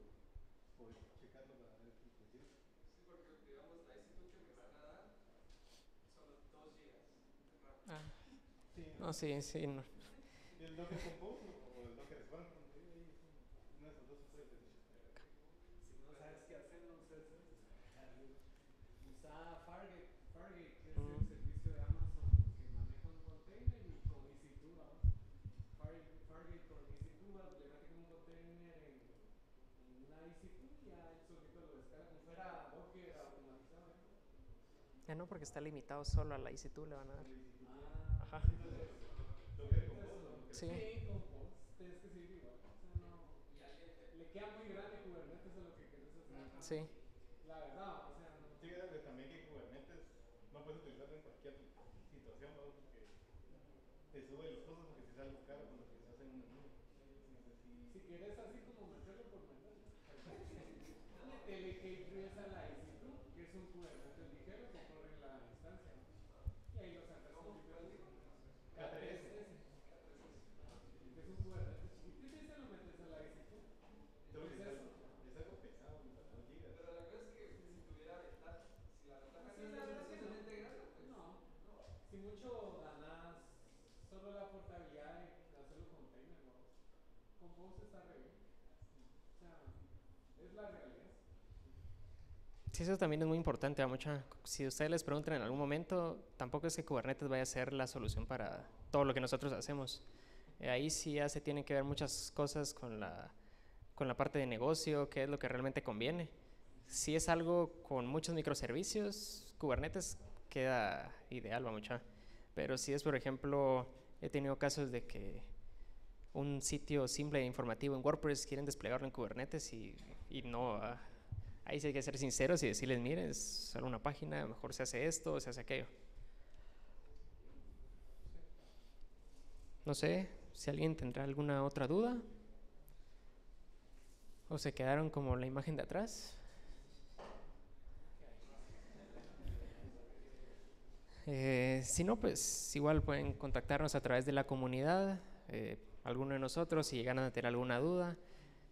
[SPEAKER 4] puedes checarlo para ver si te sirve.
[SPEAKER 3] Sí, porque digamos la EC2 que me van a dar son 2 gigas de RAM.
[SPEAKER 1] Ah.
[SPEAKER 4] Sí,
[SPEAKER 1] No, sí, no.
[SPEAKER 4] ¿El Docker Compose o el Docker Swarm? Uno de esos dos puede ser.
[SPEAKER 5] Si no sabes qué hacer, no uses eso. Usa Fargate, que es el servicio de Amazon que maneja un container y con EC2, ¿verdad? Fargate con EC2, le meten un container en una EC2 y ya el solito lo descarga como fuera Docker automatizado.
[SPEAKER 1] No, porque está limitado solo a la EC2, le van a dar. Ajá. Sí.
[SPEAKER 5] Sí, Compose, tienes que seguir igual. O sea, no. Le queda muy grande Kubernetes a lo que quieres hacer.
[SPEAKER 1] Sí.
[SPEAKER 5] La verdad, o sea, no.
[SPEAKER 4] Sí, también que Kubernetes no puedes utilizarlo en cualquier situación, ¿no? Porque te sube los costos porque si es algo caro cuando lo utilizas en una nube.
[SPEAKER 5] Si quieres así como meterlo por meterlo, métele KPS a la EC2, que es un Kubernetes ligero que corre en la instancia. Y ahí lo sacas con K3S. Que es un Kubernetes chiquitito y se lo metes a la EC2.
[SPEAKER 4] Es algo pesado, 2 gigas.
[SPEAKER 3] Pero la cosa es que si tuviera ventaja, si la ventaja no es lo suficientemente grande, pues
[SPEAKER 5] no. Si mucho ganas solo la portabilidad de hacerlo container, ¿no? Compose está re bien. O sea, es la realidad.
[SPEAKER 1] Sí, eso también es muy importante. Si ustedes les preguntan en algún momento, tampoco es que Kubernetes vaya a ser la solución para todo lo que nosotros hacemos. Ahí sí ya se tienen que ver muchas cosas con la parte de negocio, qué es lo que realmente conviene. Si es algo con muchos microservicios, Kubernetes queda ideal, pero si es, por ejemplo, he tenido casos de que un sitio simple e informativo en WordPress quieren desplegarlo en Kubernetes y no, ahí sí hay que ser sinceros y decirles, miren, es solo una página, mejor se hace esto, se hace aquello. No sé si alguien tendrá alguna otra duda o se quedaron como la imagen de atrás. Si no, pues igual pueden contactarnos a través de la comunidad, alguno de nosotros, si llegan a tener alguna duda.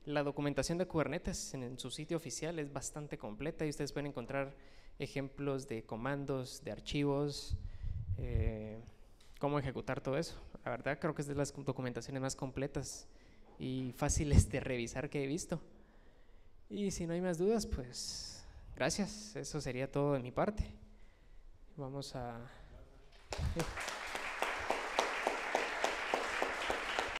[SPEAKER 1] La documentación de Kubernetes en su sitio oficial es bastante completa y ustedes pueden encontrar ejemplos de comandos, de archivos, cómo ejecutar todo eso. La verdad creo que es de las documentaciones más completas y fáciles de revisar que he visto. Y si no hay más dudas, pues gracias. Eso sería todo de mi parte. Vamos a...